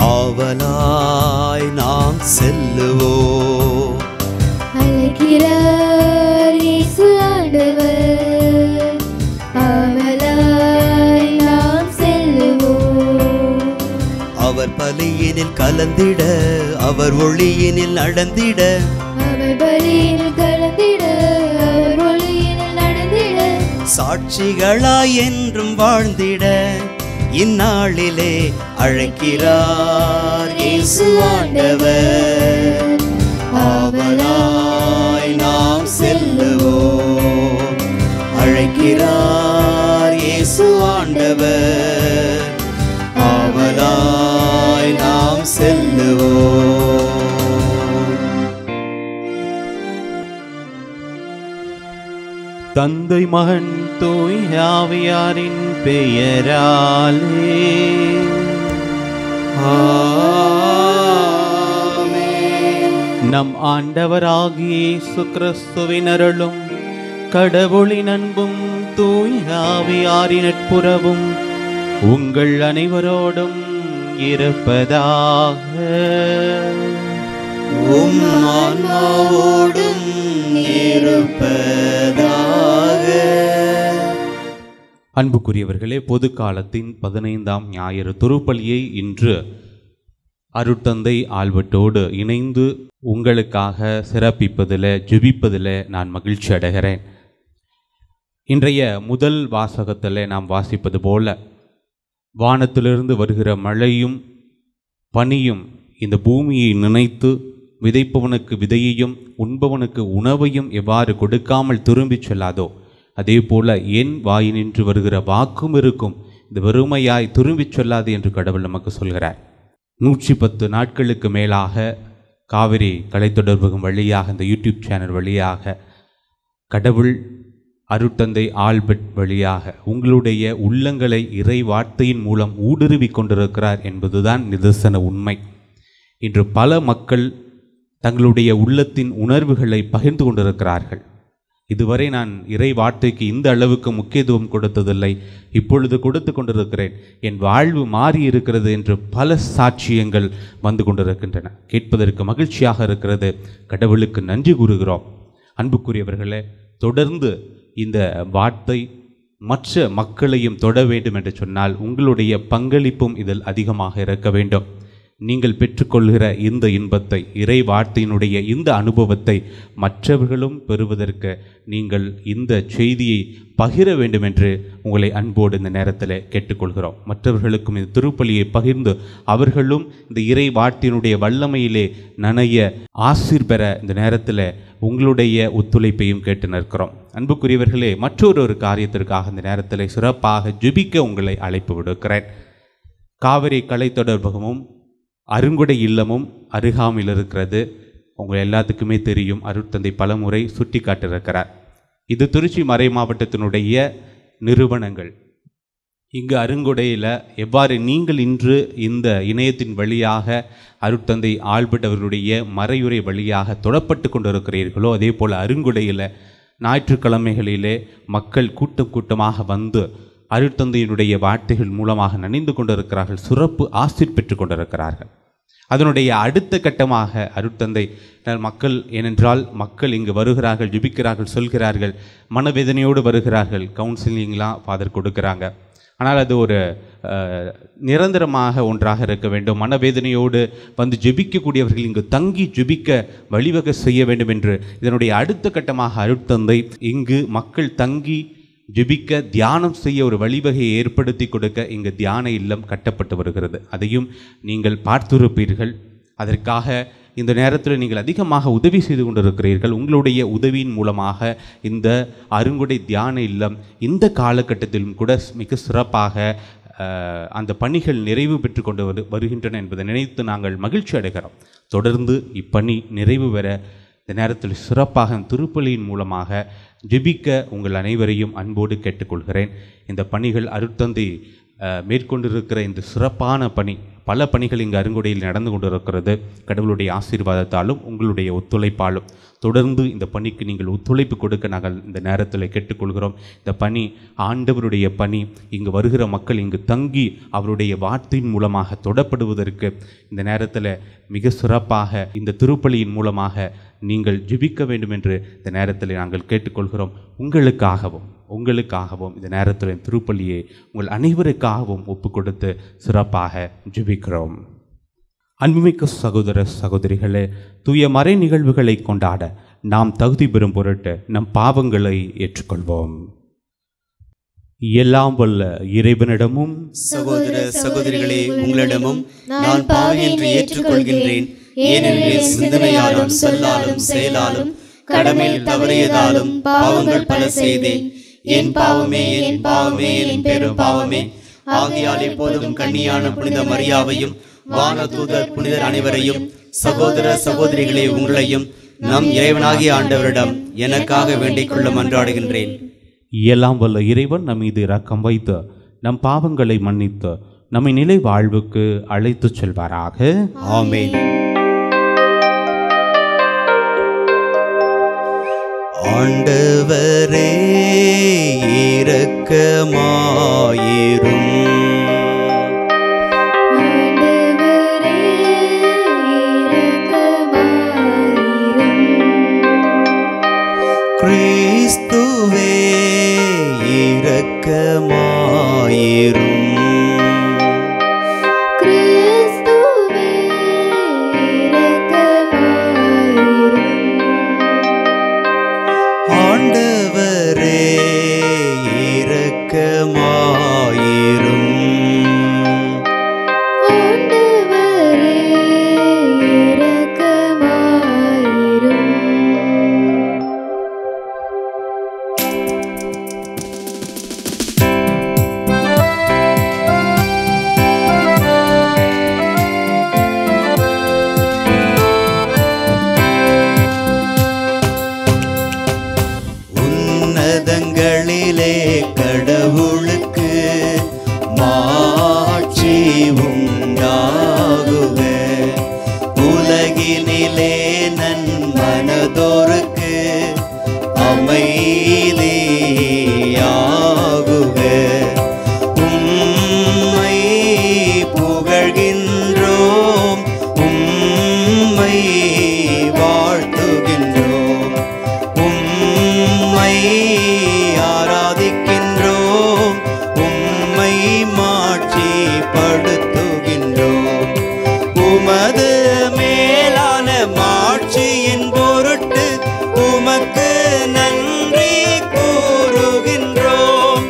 ஆவலாய் நாம் செல்லுவோம். அழைக்கிறார் இயேசு ஆண்டவர், ஆவலாய் நாம் செல்லுவோம். அவர் பலியினில் கலந்திட, அவர் ஒளியினில் நடந்திட, அவர் பலியினில் கலந்திட, அவர் ஒளியினில் நடந்திட, சாட்சிகளாய் என்றும் வாழ்ந்திட இந்நாளிலே அழைக்கிறார் இயேசு ஆண்டவர். ஆவலாய் நாம் செல்லுவோம். அழைக்கிறார் இயேசு ஆண்டவர். ஆவலாய் நாம் செல்லுவோம். தந்தை மகன் தூய் ஆவியாரின் பெயராலே ஆமென். நம் ஆண்டவராகிய இயேசு கிறிஸ்துவின் அருளும் கடவுளின் அன்பும் தூய் ஆவியாரின் நட்புறவும் உங்கள் அனைவரோடும் இருப்பதாக. உம் ஆன்மாவோடும் இருப்பதாக. அன்புக்குரியவர்களே, பொது காலத்தின் 15ஆம் ஞாயிறு திருப்பலியை இன்று அருட்தந்தை ஆல்பர்ட்டோடு இணைந்து உங்களுக்காக சிறப்பிப்பதில் ஜெபிப்பதில் நான் மகிழ்ச்சி அடைகிறேன். இன்றைய முதல் வாசகத்தில் நாம் வாசிப்பது போல வானத்திலிருந்து வருகிற மழையும் பனியும் இந்த பூமியை நினைத்து விதைப்பவனுக்கு விதையையும் உண்பவனுக்கு உணவையும் எவ்வாறு கொடுக்காமல் திரும்பிச் செல்லாதோ அதே போல என் வாயினின்று வருகிற வாக்கும் இருக்கும், இந்த வெறுமையாய் திரும்பிச் சொல்லாது என்று கடவுள் நமக்கு சொல்கிறார். 110 நாட்களுக்கு மேலாக காவிரி கலைத்தொடர்பகம் வழியாக இந்த யூடியூப் சேனல் வழியாக கடவுள் அருட்தந்தை ஆல்பர்ட் வழியாக உங்களுடைய உள்ளங்களை இறை வார்த்தையின் மூலம் ஊடுருவி கொண்டிருக்கிறார் என்பதுதான் நிதர்சன உண்மை. இன்று பல மக்கள் தங்களுடைய உள்ளத்தின் உணர்வுகளை பகிர்ந்து கொண்டிருக்கிறார்கள். இதுவரை நான் இறை வார்த்தைக்கு இந்த அளவுக்கு முக்கியத்துவம் கொடுத்ததில்லை, இப்பொழுது கொடுத்து கொண்டிருக்கிறேன், என் வாழ்வு மாறி இருக்கிறது என்று பல சாட்சியங்கள் வந்து கொண்டிருக்கின்றன. கேட்பதற்கு மகிழ்ச்சியாக இருக்கிறது. கடவுளுக்கு நன்றி கூறுகிறோம். அன்புக்குரியவர்களே, தொடர்ந்து இந்த வார்த்தை மற்ற மக்களையும் தொட வேண்டும் என்று சொன்னால் உங்களுடைய பங்களிப்பும் இதில் அதிகமாக இருக்க வேண்டும். நீங்கள் பெற்றுக்கொள்கிற இந்த இன்பத்தை, இறை வார்த்தையினுடைய இந்த அனுபவத்தை மற்றவர்களும் பெறுவதற்கு நீங்கள் இந்த செய்தியை பகிர வேண்டும் என்று உங்களை அன்போடு இந்த நேரத்தில் கேட்டுக்கொள்கிறோம். மற்றவர்களுக்கும் இந்த திருப்பலியை பகிர்ந்து அவர்களும் இந்த இறை வார்த்தையினுடைய வல்லமையிலே நனைய ஆசீர் பெற இந்த நேரத்தில் உங்களுடைய ஒத்துழைப்பையும் கேட்டு நிற்கிறோம். அன்புக்குரியவர்களே, மற்றொரு காரியத்திற்காக இந்த நேரத்தில் சிறப்பாக ஜெபிக்க உங்களை அழைப்பு விடுக்கிறேன். காவிரி கலைத்தொடர்பகமும் அருங்குடை இல்லமும் அருகாமையில் இருக்கிறது. உங்கள் எல்லாத்துக்குமே தெரியும், அருட்தந்தை பலமுறை சுட்டி காட்டியிருக்கிறார். இது திருச்சி மறை மாவட்டத்தினுடைய நிறுவனங்கள். இங்கு அருங்குடையில் எவ்வாறு நீங்கள் இன்று இந்த இணையத்தின் வழியாக அருட்தந்தை ஆல்பர்ட் அவர்களுடைய மறையுரை வழியாக தொடப்பட்டு கொண்டிருக்கிறீர்களோ அதே போல் அருங்குடையில் ஞாயிற்றுக்கிழமைகளிலே மக்கள் கூட்டம் கூட்டமாக வந்து அருட்தந்தையினுடைய வார்த்தைகள் மூலமாக நனைந்து கொண்டிருக்கிறார்கள், சிறப்பு ஆசீர் பெற்று கொண்டிருக்கிறார்கள். அதனுடைய அடுத்த கட்டமாக அருட்தந்தை மக்கள், ஏனென்றால் மக்கள் இங்கு வருகிறார்கள், ஜெபிக்கிறார்கள், சொல்கிறார்கள், மனவேதனையோடு வருகிறார்கள், கவுன்சிலிங்லாம் ஃபாதர் கொடுக்குறாங்க. ஆனால் அது ஒரு நிரந்தரமாக ஒன்றாக இருக்க வேண்டும். மனவேதனையோடு வந்து ஜெபிக்கக்கூடியவர்கள் இங்கு தங்கி ஜெபிக்க வழிவகை செய்ய வேண்டும் என்று இதனுடைய அடுத்த கட்டமாக அருட்தந்தை இங்கு மக்கள் தங்கி ஜெபிக்க தியானம் செய்ய ஒரு வழிவகையை ஏற்படுத்தி கொடுக்க இங்கு தியான இல்லம் கட்டப்பட்டு வருகிறது. அதையும் நீங்கள் பார்த்திருப்பீர்கள். அதற்காக இந்த நேரத்தில் நீங்கள் அதிகமாக உதவி செய்து கொண்டிருக்கிறீர்கள். உங்களுடைய உதவியின் மூலமாக இந்த அருங்குடை தியான இல்லம் இந்த காலகட்டத்திலும் கூட மிக சிறப்பாக அந்த பணிகள் நிறைவு பெற்று கொண்டு வருகின்றன என்பதை நினைத்து நாங்கள் மகிழ்ச்சி அடைகிறோம். தொடர்ந்து இப்பணி நிறைவு பெற இந்த நேரத்தில் சிறப்பாக திருப்பலியின் மூலமாக ஜெபிக்க உங்கள் அனைவரையும் அன்போடு கேட்டுக்கொள்கிறேன். இந்த பணிகள் அருட்தந்தை மேற்கொண்டிருக்கிற இந்த சிறப்பான பணி, பல பணிகள் இங்கு அருங்குடையில் நடந்து கொண்டிருக்கிறது. கடவுளுடைய ஆசீர்வாதத்தாலும் உங்களுடைய ஒத்துழைப்பாலும் தொடர்ந்து இந்த பணிக்கு நீங்கள் ஒத்துழைப்பு கொடுக்க நாங்கள் இந்த நேரத்தில் கேட்டுக்கொள்கிறோம். இந்த பணி ஆண்டவருடைய பணி. இங்கு வருகிற மக்கள் இங்கு தங்கி அவருடைய வார்த்தையின் மூலமாக தொடப்படுவதற்கு இந்த நேரத்தில் மிக சிறப்பாக இந்த திருப்பலியின் மூலமாக நீங்கள் ஜெபிக்க வேண்டும் என்று இந்த நேரத்தில் நாங்கள் கேட்டுக்கொள்கிறோம். உங்களுக்காகவும் இந்த நேரத்தில் திருப்பலியை உங்கள் அனைவருக்காகவும் ஒப்பு கொடுத்து சிறப்பாக ஜெபிக்கிறோம். அன்புமிக்க சகோதர சகோதரிகளே, தூய மறை நிகழ்வுகளை கொண்டாட நாம் தகுதி பெறும் பொருட்டு நம் பாவங்களை ஏற்றுக்கொள்வோம். எல்லாம் வல்ல இறைவனிடமும் சகோதர சகோதரிகளே, உங்களிடமும் நான் பாவி என்று ஏற்றுக்கொள்கின்றேன். ஏனெனில் சிந்தனையாலும் சொல்லாலும் செயலாலும் கடமையில் தவறியதாலும் பாவங்கள் பல செய்தேன். என் பாவமே, என் பாவமே, என் பெரும் பாவமே. ஆகையால் எப்போதும் கன்னியான புனித மரியாவையும் வானதூதர் புனிதர் அனைவரையும், சகோதர சகோதரிகளே உங்களையும் நம் இறைவனாகிய ஆண்டவரிடம் எனக்காக வேண்டிக் கொள்ள மன்றாடுகின்றேன். எல்லாம் வல்ல இறைவன் நம் மீது இரக்கம் வைத்து நம் பாவங்களை மன்னித்து நம்மை நிலை வாழ்வுக்கு அழைத்து செல்வாராக. ஆமென். ஆண்டவரே இரக்கமாயிரும். கிறிஸ்துவே இரக்கமாயிரும். ஆண்டவரே இரக்கமாயிரும். உன்னதங்களிலே கடவுளுக்கு மாட்சி உண்டாகுக. உலகினிலே நன்மனதோருக்கு அமைதியாகுக. உம்மை புகழ்கின்றோம், உம்மை வாழ்த்துகின்றோம், உம்மை ஆராதிக்கின்றோம், உம்மை மாட்சிப்படுத்துகின்றோம். உமது மேலான மாட்சியின் பொருட்டு உமக்கு நன்றி கூறுகின்றோம்.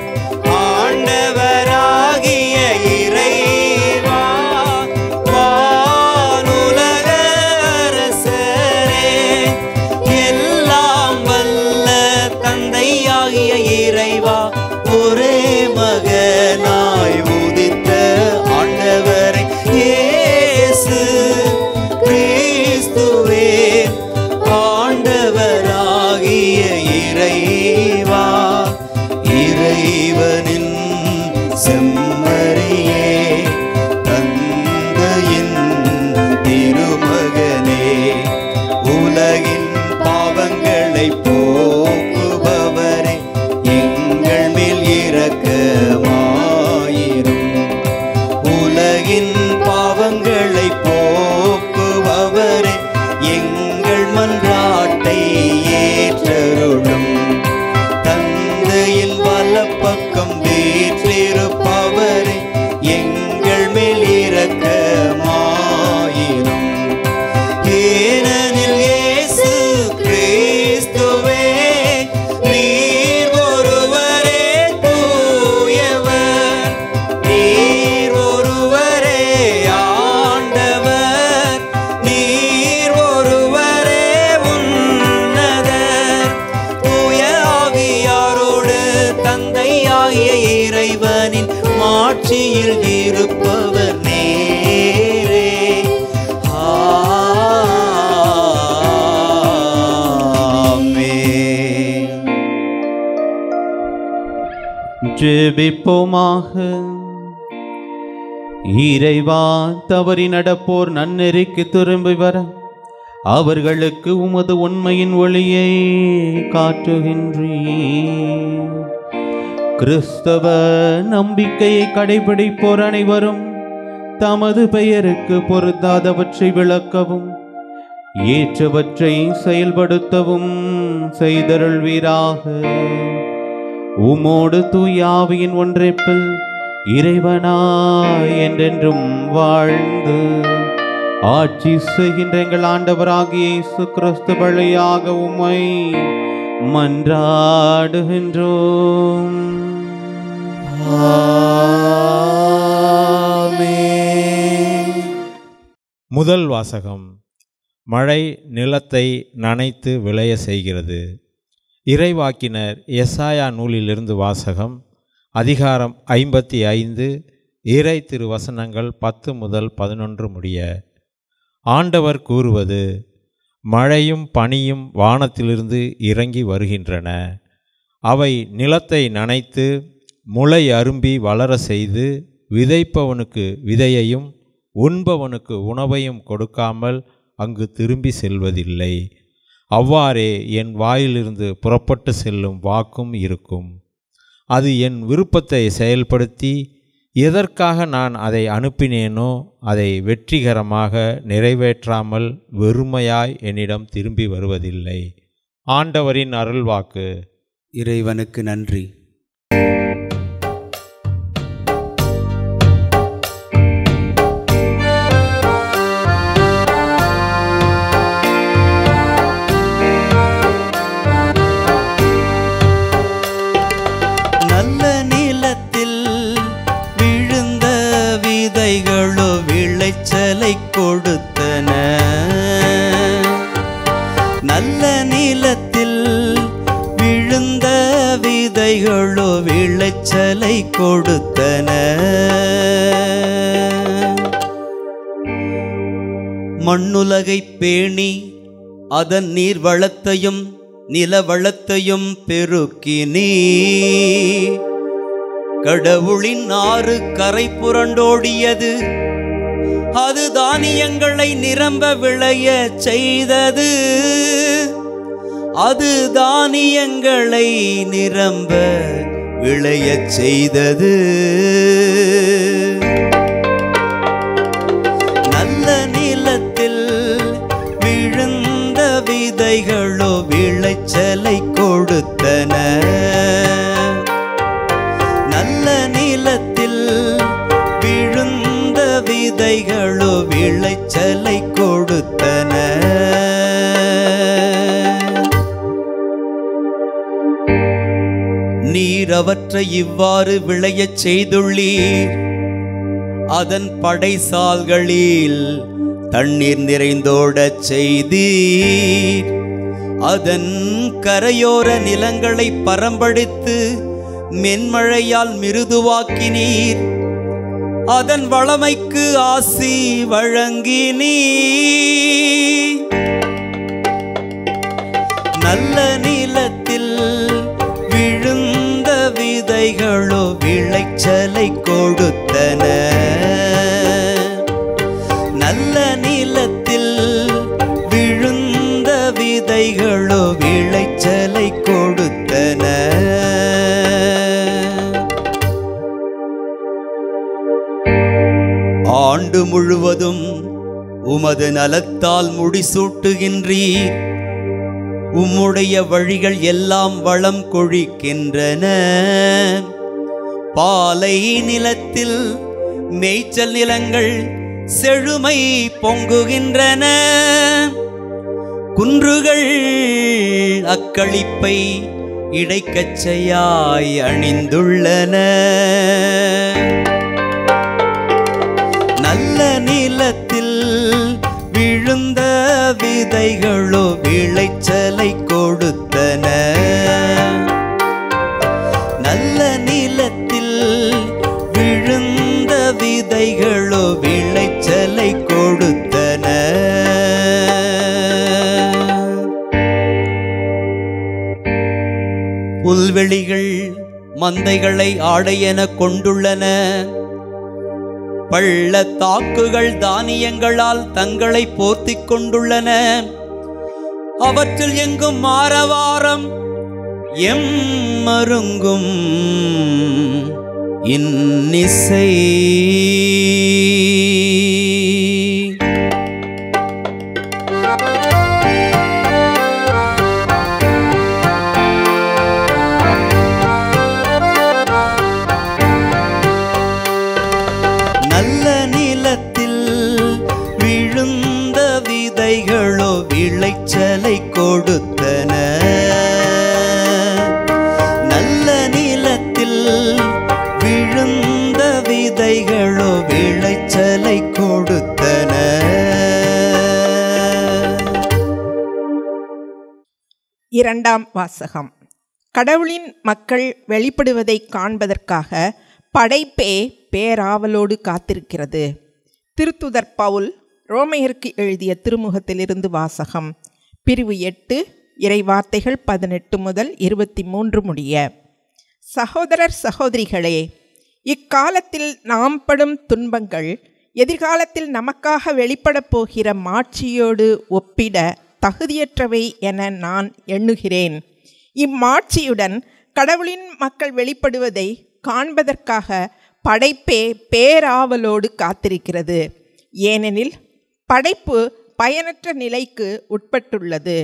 ஆண்டவராகிய இறைவா, வானுலக அரசரே, எல்லாம் வல்ல தந்தையாகிய இறைவா, ஒரே மகனாய் உதித்த ஆண்டவரை இயேசு கிறிஸ்துவே, ஆண்டவராகிய இறைவா, இறைவனின் செம்மறியே, தந்தையின் திருமகனே, உலகின் பாவங்களை போக்குபவரே, எங்கள் மேல் இரக்கமாயிரும். உலகின் பாவங்களை போக்குபவரே, எங்கள் மன்றாட்டை ஏற்றருளும். தந்தையின் வலப்பக்கம் வீற்றிருப்பவரே, எங்கள் மேல் இரக்கமாயிரும். ஏனெனில் இயேசு கிறிஸ்துவே, நீர் ஒருவரே தூயவர், நீர் ஒருவரே ஆண்டவர், நீர் ஒருவரே உன்னதர். தூய ஆவியாரோடு தந்தையாகிய இறைவனின் மாட்சியில் இருப்பவர் நேரே. ஆமென். ஜெபிப்போமாக. இறைவா, தவறி நடப்போர் நன்னெறிக்கு திரும்பி வர அவர்களுக்கு உமது உண்மையின் ஒளியை காட்டுகின்றீர். கிறிஸ்தவ நம்பிக்கையை கடைபிடிப்போர் அனைவரும் தமது பெயருக்கு பொருந்தாதவற்றை விளக்கவும் ஏற்றவற்றை செயல்படுத்தவும் செய்தருள்வீராக. உமோடு தூய ஆவியின் ஒன்றைப்பில் இறைவனாய் என்றென்றும் வாழ்ந்து ஆட்சி செய்கின்ற எங்கள் ஆண்டவராகிய இயேசு கிறிஸ்து வழியாக உம்மை மன்றாடுகின்றோம். முதல் வாசகம். மழை நிலத்தை நனைத்து விளைய செய்கிறது. இறைவாக்கினர் எசாயா நூலிலிருந்து வாசகம். அதிகாரம் 55, இறை திருவசனங்கள் 10 முதல் 11 முடிய. ஆண்டவர் கூறுவது: மழையும் பனியும் வானத்திலிருந்து இறங்கி வருகின்றன. அவை நிலத்தை நனைத்து முளை அரும்பி வளர செய்து விதைப்பவனுக்கு விதையையும் உண்பவனுக்கு உணவையும் கொடுக்காமல் அங்கு திரும்பி செல்வதில்லை. அவ்வாறே என் வாயிலிருந்து புறப்பட்டு செல்லும் வாக்கும் இருக்கும். அது என் விருப்பத்தை செயல்படுத்தி எதற்காக நான் அதை அனுப்பினேனோ அதை வெற்றிகரமாக நிறைவேற்றாமல் வெறுமையாய் என்னிடம் திரும்பி வருவதில்லை. ஆண்டவரின் அருள்வாக்கு. இறைவனுக்கு நன்றி. கொடுத்தன. நல்ல நிலத்தில் விழுந்த விதைகளோ விளைச்சலை கொடுத்தன. மண்ணுலகை பேணி அதன் நீர் வளத்தையும் நில வளத்தையும் பெருக்கினீ. கடவுளின் ஆறு கரை புரண்டோடியது. அது தானியங்களை நிரம்ப விளைய செய்தது. அது தானியங்களை நிரம்ப விளைய செய்தது. நல்ல நிலத்தில் விழுந்த விதைகளோ விளைச்சலை கொடுத்தன. நல்ல நிலத்தில் விழுந்த விதைகளோ விளைச்சலை கொடுத்தன. நீர் அவற்றை இவ்வாறு விளையச் செய்துள்ளீர். அதன் படைசால்களில் தண்ணீர் நிறைந்தோடச் செய்தீர். அதன் கரையோர நிலங்களை பரம்படித்து மென்மழையால் மிருதுவாக்கினீர். அதன் வளமைக்கு ஆசி வழங்கினீர். நல்ல நிலத்தில் விழுந்த விதைகளோ விளைச்சலை கொடுத்தன. நல்ல நிலத்தில் விழுந்த விதைகளோ விளைச்சலை கொடுத்தன. ஆண்டு முழுவதும் உமது நலத்தால் முடிசூட்டுகின்றீர். உம்முடைய வழிகள் எல்லாம் வளம் கொழிக்கின்றன. பாலை நிலத்தில் மேய்ச்சல் நிலங்கள் செழுமை பொங்குகின்றன. குன்றுகள் அக்களிப்பை இடைக்கச்சையாய் அணிந்துள்ளன. நல்ல நிலத்தில் விழுந்த விதைகளோ விளைச்சலை கொடுத்தன. நல்ல நிலத்தில் விழுந்த விதைகளோ விளைச்சலை கொடுத்தன. புல்வெளிகள் மந்தைகளை ஆடையென கொண்டுள்ளன. பள்ளத்தாக்குகள் தானியங்களால் தங்களை போர்த்திக் கொண்டுள்ளன. அவற்றில் எங்கும் ஆரவாரம் எம்மருங்கும் இன்னிசை. நல்ல நிலத்தில் விழுந்த விதைகளோ விளைச்சலை கொடுத்தன. நல்ல நிலத்தில் விழுந்த விதைகளோ விளைச்சலை கொடுத்தன. இரண்டாம் வாசகம். கடவுளின் மக்கள் வெளிப்படுவதை காண்பதற்காக படைப்பே பேராவலோடு காத்திருக்கிறது. திருத்துதர் பவுல் ரோமையருக்கு எழுதிய திருமுகத்திலிருந்து வாசகம். பிரிவு 8 இறைவார்த்தைகள் 18 முதல் 23 முடிய. சகோதரர் சகோதரிகளே, இக்காலத்தில் நாம் படும் துன்பங்கள் எதிர்காலத்தில் நமக்காக வெளிப்படப் போகிற மாட்சியோடு ஒப்பிட தகுதியற்றவை என நான் எண்ணுகிறேன். இம்மாட்சியுடன் கடவுளின் மக்கள் வெளிப்படுவதை காண்பதற்காக படைப்பே பேராவலோடு காத்திருக்கிறது. ஏனெனில் படைப்பு பயனற்ற நிலைக்கு உட்பட்டுள்ளது.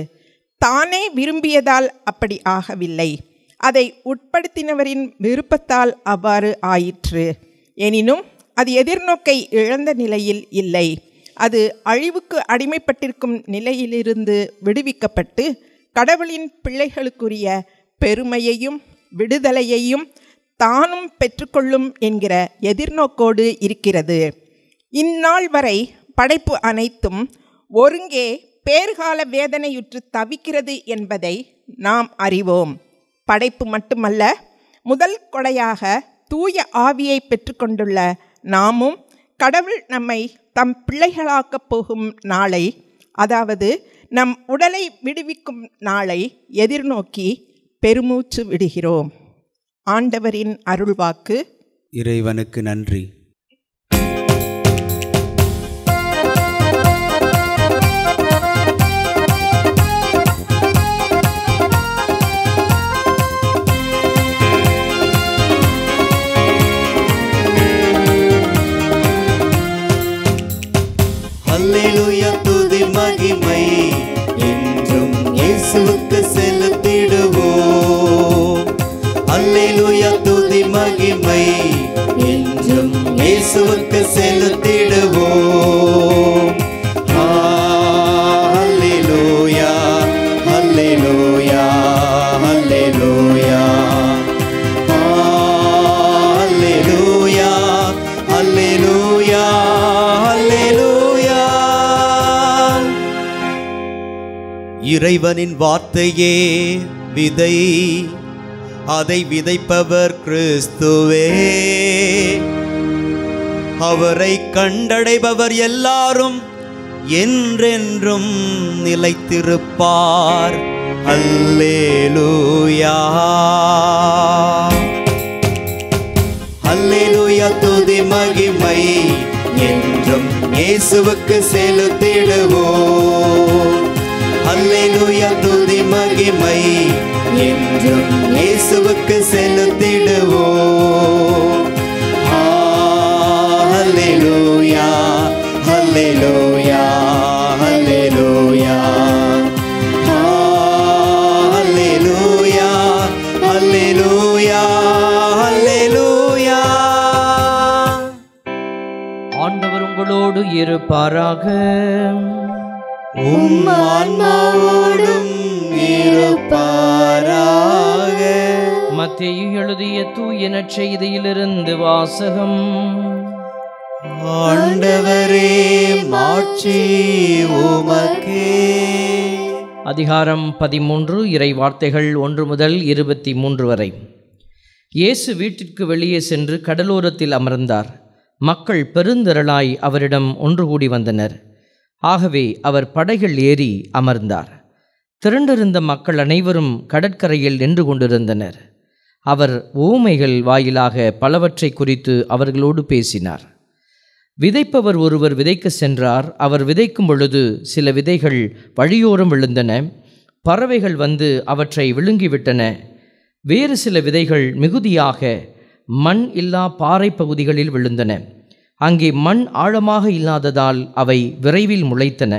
தானே விரும்பியதால் அப்படி ஆகவில்லை, அதை உட்படுத்தினவரின் விருப்பத்தால் அவ்வாறு ஆயிற்று. எனினும் அது எதிர்நோக்கை இழந்த நிலையில் இல்லை. அது அழிவுக்கு அடிமைப்பட்டிருக்கும் நிலையிலிருந்து விடுவிக்கப்பட்டு கடவுளின் பிள்ளைகளுக்குரிய பெருமையையும் விடுதலையையும் தானும் பெற்றுக்கொள்ளும் என்கிற எதிர்நோக்கோடு இருக்கிறது. இந்நாள் வரை படைப்பு அனைத்தும் ஒருங்கே பேறுகால வேதனையுற்று தவிக்கிறது என்பதை நாம் அறிவோம். படைப்பு மட்டுமல்ல, முதல் கொடையாக தூய ஆவியை பெற்றுக்கொண்டுள்ள நாமும் கடவுள் நம்மை தம் பிள்ளைகளாக்கப் போகும் நாளை, அதாவது நம் உடலை விடுவிக்கும் நாளை எதிர்நோக்கி பெருமூச்சு விடுகிறோம். ஆண்டவரின் அருள்வாக்கு. இறைவனுக்கு நன்றி. அல்லேலூயா, துதி மகிமை என்றும் இயேசுவுக்கு செலுத்திடுவோம். அல்லேலூயா, துதி மகிமை என்றும் இயேசுவுக்கு செலுத்திடுவோம். அல்லேலூயா, அல்லேலூயா, அல்லேலூயா, அல்லேலூயா, அல்லேலூயா, அல்லேலூயா. இறைவனின் வார்த்தையே விதை, அதை விதைப்பவர் கிறிஸ்துவே. அவரை கண்டடைபவர் எல்லாரும் என்றென்றும் நிலைத்திருப்பார். அல்லேலூயா, அல்லேலூயா, துதி மகிமை என்றும் இயேசுவுக்கு செலுத்திடுவோம். அல்லேலூயா, துதி மகிமை என்றும் இயேசுவுக்கு செலுத்திடுவோம். அல்லேலூயா, அல்லேலூயா, அல்லேலூயா, அல்லேலூயா, அல்லேலூயா, அல்லேலூயா. ஆண்டவர் உங்களோடு இருப்பாராக. உம் ஆன்மாவோடும் இருப்பாராக. மத்தேயு எழுதிய தூய நற்செய்தியிலிருந்து வாசகம். ஆண்டவரே, மாட்சி உமக்கே. அதிகாரம் 13 இறை வார்த்தைகள் 1 முதல் 23 வரை. இயேசு வீட்டிற்கு வெளியே சென்று கடலோரத்தில் அமர்ந்தார். மக்கள் பெருந்திரளாய் அவரிடம் ஒன்று கூடி வந்தனர். ஆகவே அவர் படகில் ஏறி அமர்ந்தார். திரண்டிருந்த மக்கள் அனைவரும் கடற்கரையில் நின்று கொண்டிருந்தனர். அவர் உவமைகள் வாயிலாக பலவற்றை குறித்து அவர்களோடு பேசினார். விதைப்பவர் ஒருவர் விதைக்க சென்றார். அவர் விதைக்கும் பொழுது சில விதைகள் வழியோரம் விழுந்தன. பறவைகள் வந்து அவற்றை விழுங்கிவிட்டன. வேறு சில விதைகள் மிகுதியாக மண் இல்லா பாறை பகுதிகளில் விழுந்தன. அங்கே மண் ஆழமாக இல்லாததால் அவை விரைவில் முளைத்தன.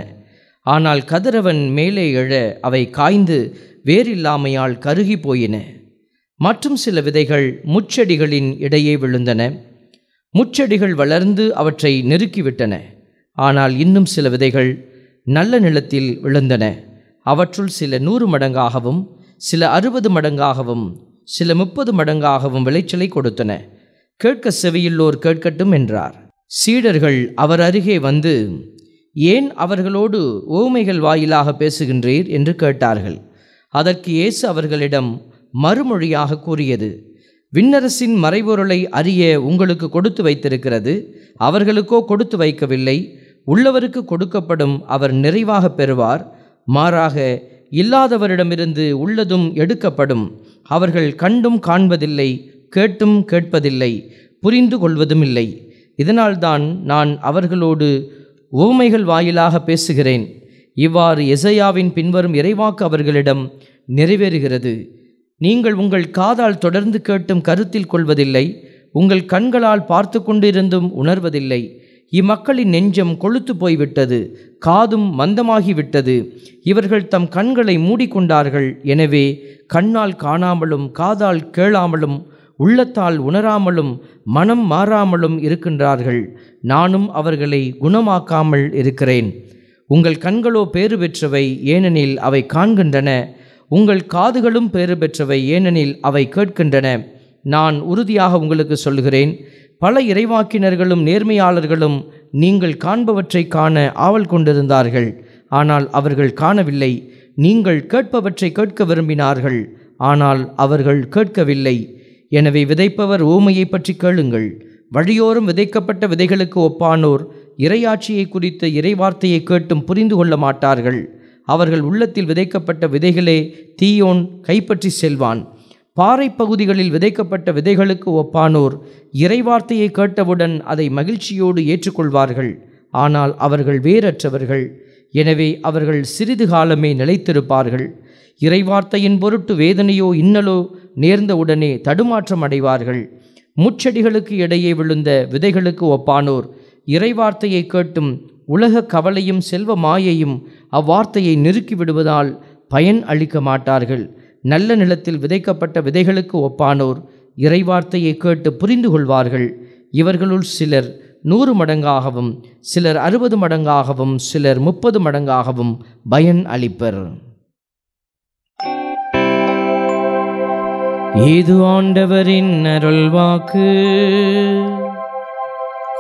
ஆனால் கதிரவன் மேலே எழ அவை காய்ந்து வேரில்லாமையால் கருகி போயின. மற்றும் சில விதைகள் முட்செடிகளின் இடையே விழுந்தன. முட்செடிகள் வளர்ந்து அவற்றை நெருக்கிவிட்டன. ஆனால் இன்னும் சில விதைகள் நல்ல நிலத்தில் விழுந்தன. அவற்றுள் சில 100 மடங்காகவும், சில 60 மடங்காகவும், சில 30 மடங்காகவும் விளைச்சலை கொடுத்தன. கேட்க செவியுள்ளோர் கேட்கட்டும் என்றார். சீடர்கள் அவர் அருகே வந்து, ஏன் அவர்களோடு உவமைகள் வாயிலாக பேசுகின்றீர் என்று கேட்டார்கள். அதற்கு இயேசு அவர்களிடம் மறுமொழியாக கூறியது, விண்ணரசின் மறைபொருளை அறிய உங்களுக்கு கொடுத்து வைத்திருக்கிறது, அவர்களுக்கோ கொடுத்து வைக்கவில்லை. உள்ளவருக்கு கொடுக்கப்படும், அவர் நிறைவாக பெறுவார். மாறாக இல்லாதவரிடமிருந்து உள்ளதும் எடுக்கப்படும். அவர்கள் கண்டும் காண்பதில்லை, கேட்டும் கேட்பதில்லை, புரிந்து கொள்வதும் இல்லை. இதனால்தான் நான் அவர்களோடு உவமைகள் வாயிலாக பேசுகிறேன். இவ்வாறு எசையாவின் பின்வரும் இறைவாக்கு அவர்களிடம் நிறைவேறுகிறது. நீங்கள் உங்கள் காதால் தொடர்ந்து கேட்டும் கருத்தில் கொள்வதில்லை, உங்கள் கண்களால் பார்த்து கொண்டிருந்தும் உணர்வதில்லை. இம்மக்களின் நெஞ்சம் கொழுத்து போய்விட்டது, காதும் மந்தமாகிவிட்டது. இவர்கள் தம் கண்களை மூடிக்கொண்டார்கள். எனவே கண்ணால் காணாமலும், காதால் கேளாமலும், உள்ளத்தால் உணராமலும், மனம் மாறாமலும் இருக்கின்றார்கள். நானும் அவர்களை குணமாக்காமல் இருக்கிறேன். உங்கள் கண்களோ பேறு பெற்றவை, ஏனெனில் அவை காண்கின்றன. உங்கள் காதுகளும் பேறு பெற்றவை, ஏனெனில் அவை கேட்கின்றன. நான் உறுதியாக உங்களுக்கு சொல்கிறேன், பல இறைவாக்கினர்களும் நேர்மையாளர்களும் நீங்கள் காண்பவற்றை காண ஆவல் கொண்டிருந்தார்கள், ஆனால் அவர்கள் காணவில்லை. நீங்கள் கேட்பவற்றை கேட்க விரும்பினார்கள், ஆனால் அவர்கள் கேட்கவில்லை. எனவே விதைப்பவர் ஊமையை பற்றி கேளுங்கள். வழியோரம் விதைக்கப்பட்ட விதைகளுக்கு ஒப்பானோர் இறையாட்சியை குறித்த இறைவார்த்தையை கேட்டும் புரிந்து கொள்ள மாட்டார்கள். அவர்கள் உள்ளத்தில் விதைக்கப்பட்ட விதைகளே தீயோன் கைப்பற்றி செல்வான். பாறை பகுதிகளில் விதைக்கப்பட்ட விதைகளுக்கு ஒப்பானோர் இறைவார்த்தையை கேட்டவுடன் அதை மகிழ்ச்சியோடு ஏற்றுக்கொள்வார்கள். ஆனால் அவர்கள் வேரற்றவர்கள். எனவே அவர்கள் சிறிது காலமே நிலைத்திருப்பார்கள். இறைவார்த்தையின் பொருட்டு வேதனையோ இன்னலோ நேர்ந்தவுடனே தடுமாற்றம் அடைவார்கள். முட்செடிகளுக்கு இடையே விழுந்த விதைகளுக்கு ஒப்பானோர் இறைவார்த்தையை கேட்டும் உலக கவலையும் செல்வ மாயையும் அவ்வார்த்தையை நெருக்கி விடுவதால் பயன் அளிக்க மாட்டார்கள். நல்ல நிலத்தில் விதைக்கப்பட்ட விதைகளுக்கு ஒப்பானோர் இறைவார்த்தையை கேட்டு புரிந்து கொள்வார்கள். இவர்களுள் சிலர் 100 மடங்காகவும், சிலர் 60 மடங்காகவும், சிலர் 30 மடங்காகவும் பயன் அளிப்பர். இது ஆண்டவரின் அருள்வாக்கு.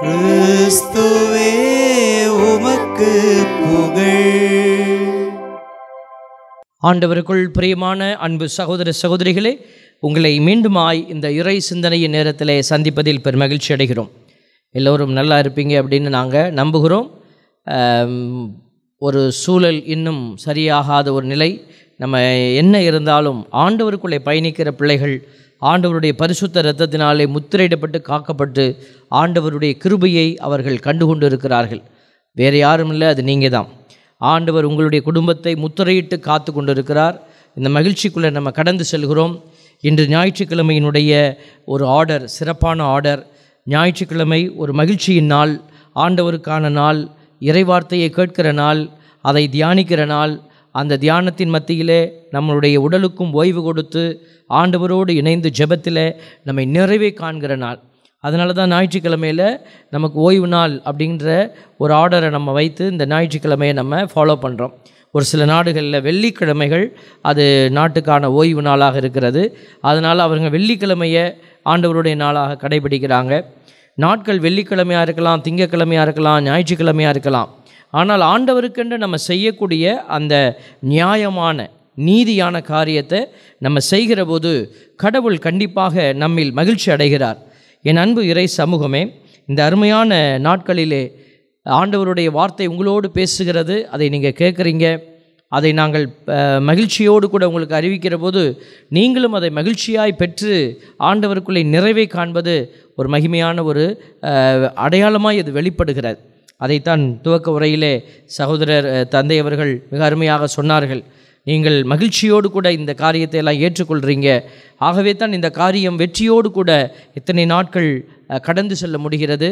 கிறிஸ்துவே உமக்கு புகழ். ஆண்டவருக்குள் பிரியமான அன்பு சகோதர சகோதரிகளே, உங்களை மீண்டுமாய் இந்த இறை சிந்தனையின் நேரத்திலே சந்திப்பதில் பெருமகிழ்ச்சி அடைகிறோம். எல்லோரும் நல்லா இருப்பீங்க அப்படின்னு நாங்கள் நம்புகிறோம். ஒரு சூழல் இன்னும் சரியாகாத ஒரு நிலை, நம்ம என்ன இருந்தாலும் ஆண்டவருக்குள்ளே பயணிக்கிற பிள்ளைகள் ஆண்டவருடைய பரிசுத்த இரத்தத்தினாலே முத்திரையிடப்பட்டு காக்கப்பட்டு ஆண்டவருடைய கிருபையை அவர்கள் கண்டுகொண்டு இருக்கிறார்கள். வேறு யாரும் இல்லை, அது நீங்கள் தான். ஆண்டவர் உங்களுடைய குடும்பத்தை முத்திரையிட்டு காத்து கொண்டு இருக்கிறார். இந்த மகிழ்ச்சிக்குள்ளே நம்ம கடந்து செல்கிறோம். இன்று ஞாயிற்றுக்கிழமையினுடைய ஒரு ஆர்டர், சிறப்பான ஆர்டர். ஞாயிற்றுக்கிழமை ஒரு மகிழ்ச்சியின் நாள், ஆண்டவருக்கான நாள், இறைவார்த்தையை கேட்கிற நாள், அதை தியானிக்கிற நாள். அந்த தியானத்தின் மத்தியிலே நம்மளுடைய உடலுக்கும் ஓய்வு கொடுத்து ஆண்டவரோடு இணைந்து ஜெபத்தில் நம்மை நிறைவே காண்கிற நாள். அதனால தான் ஞாயிற்றுக்கிழமையில் நமக்கு ஓய்வு நாள் அப்படின்ற ஒரு ஆர்டரை நம்ம வைத்து இந்த ஞாயிற்றுக்கிழமையை நம்ம ஃபாலோ பண்ணுறோம். ஒரு சில நாடுகளில் வெள்ளிக்கிழமைகள் அது நாட்டுக்கான ஓய்வு நாளாக இருக்கிறது. அதனால் அவங்க வெள்ளிக்கிழமையை ஆண்டவருடைய நாளாக கடைபிடிக்கிறாங்க. நாட்கள் வெள்ளிக்கிழமையாக இருக்கலாம், திங்கக்கிழமையாக இருக்கலாம், ஞாயிற்றுக்கிழமையாக இருக்கலாம். ஆனால் ஆண்டவருக்கென்று நம்ம செய்யக்கூடிய அந்த நியாயமான நீதியான காரியத்தை நம்ம செய்கிற போது கடவுள் கண்டிப்பாக நம்மில் மகிழ்ச்சி அடைகிறார். என் அன்பு இறை சமூகமே, இந்த அருமையான நாட்களிலே ஆண்டவருடைய வார்த்தை உங்களோடு பேசுகிறது. அதை நீங்கள் கேட்குறீங்க. அதை நாங்கள் மகிழ்ச்சியோடு கூட உங்களுக்கு அறிவிக்கிற போது நீங்களும் அதை மகிழ்ச்சியாய் பெற்று ஆண்டவருக்குள்ளே நிறைவை காண்பது ஒரு மகிமையான ஒரு அடையாளமாய் இது வெளிப்படுகிறது. அதைத்தான் துவக்க உரையிலே சகோதரர் தந்தை அவர்கள் மிக அருமையாக சொன்னார்கள். நீங்கள் மகிழ்ச்சியோடு கூட இந்த காரியத்தை எல்லாம் ஏற்றுக்கொள்கிறீங்க. ஆகவே தான் இந்த காரியம் வெற்றியோடு கூட இத்தனை நாட்கள் கடந்து செல்ல முடிகிறது.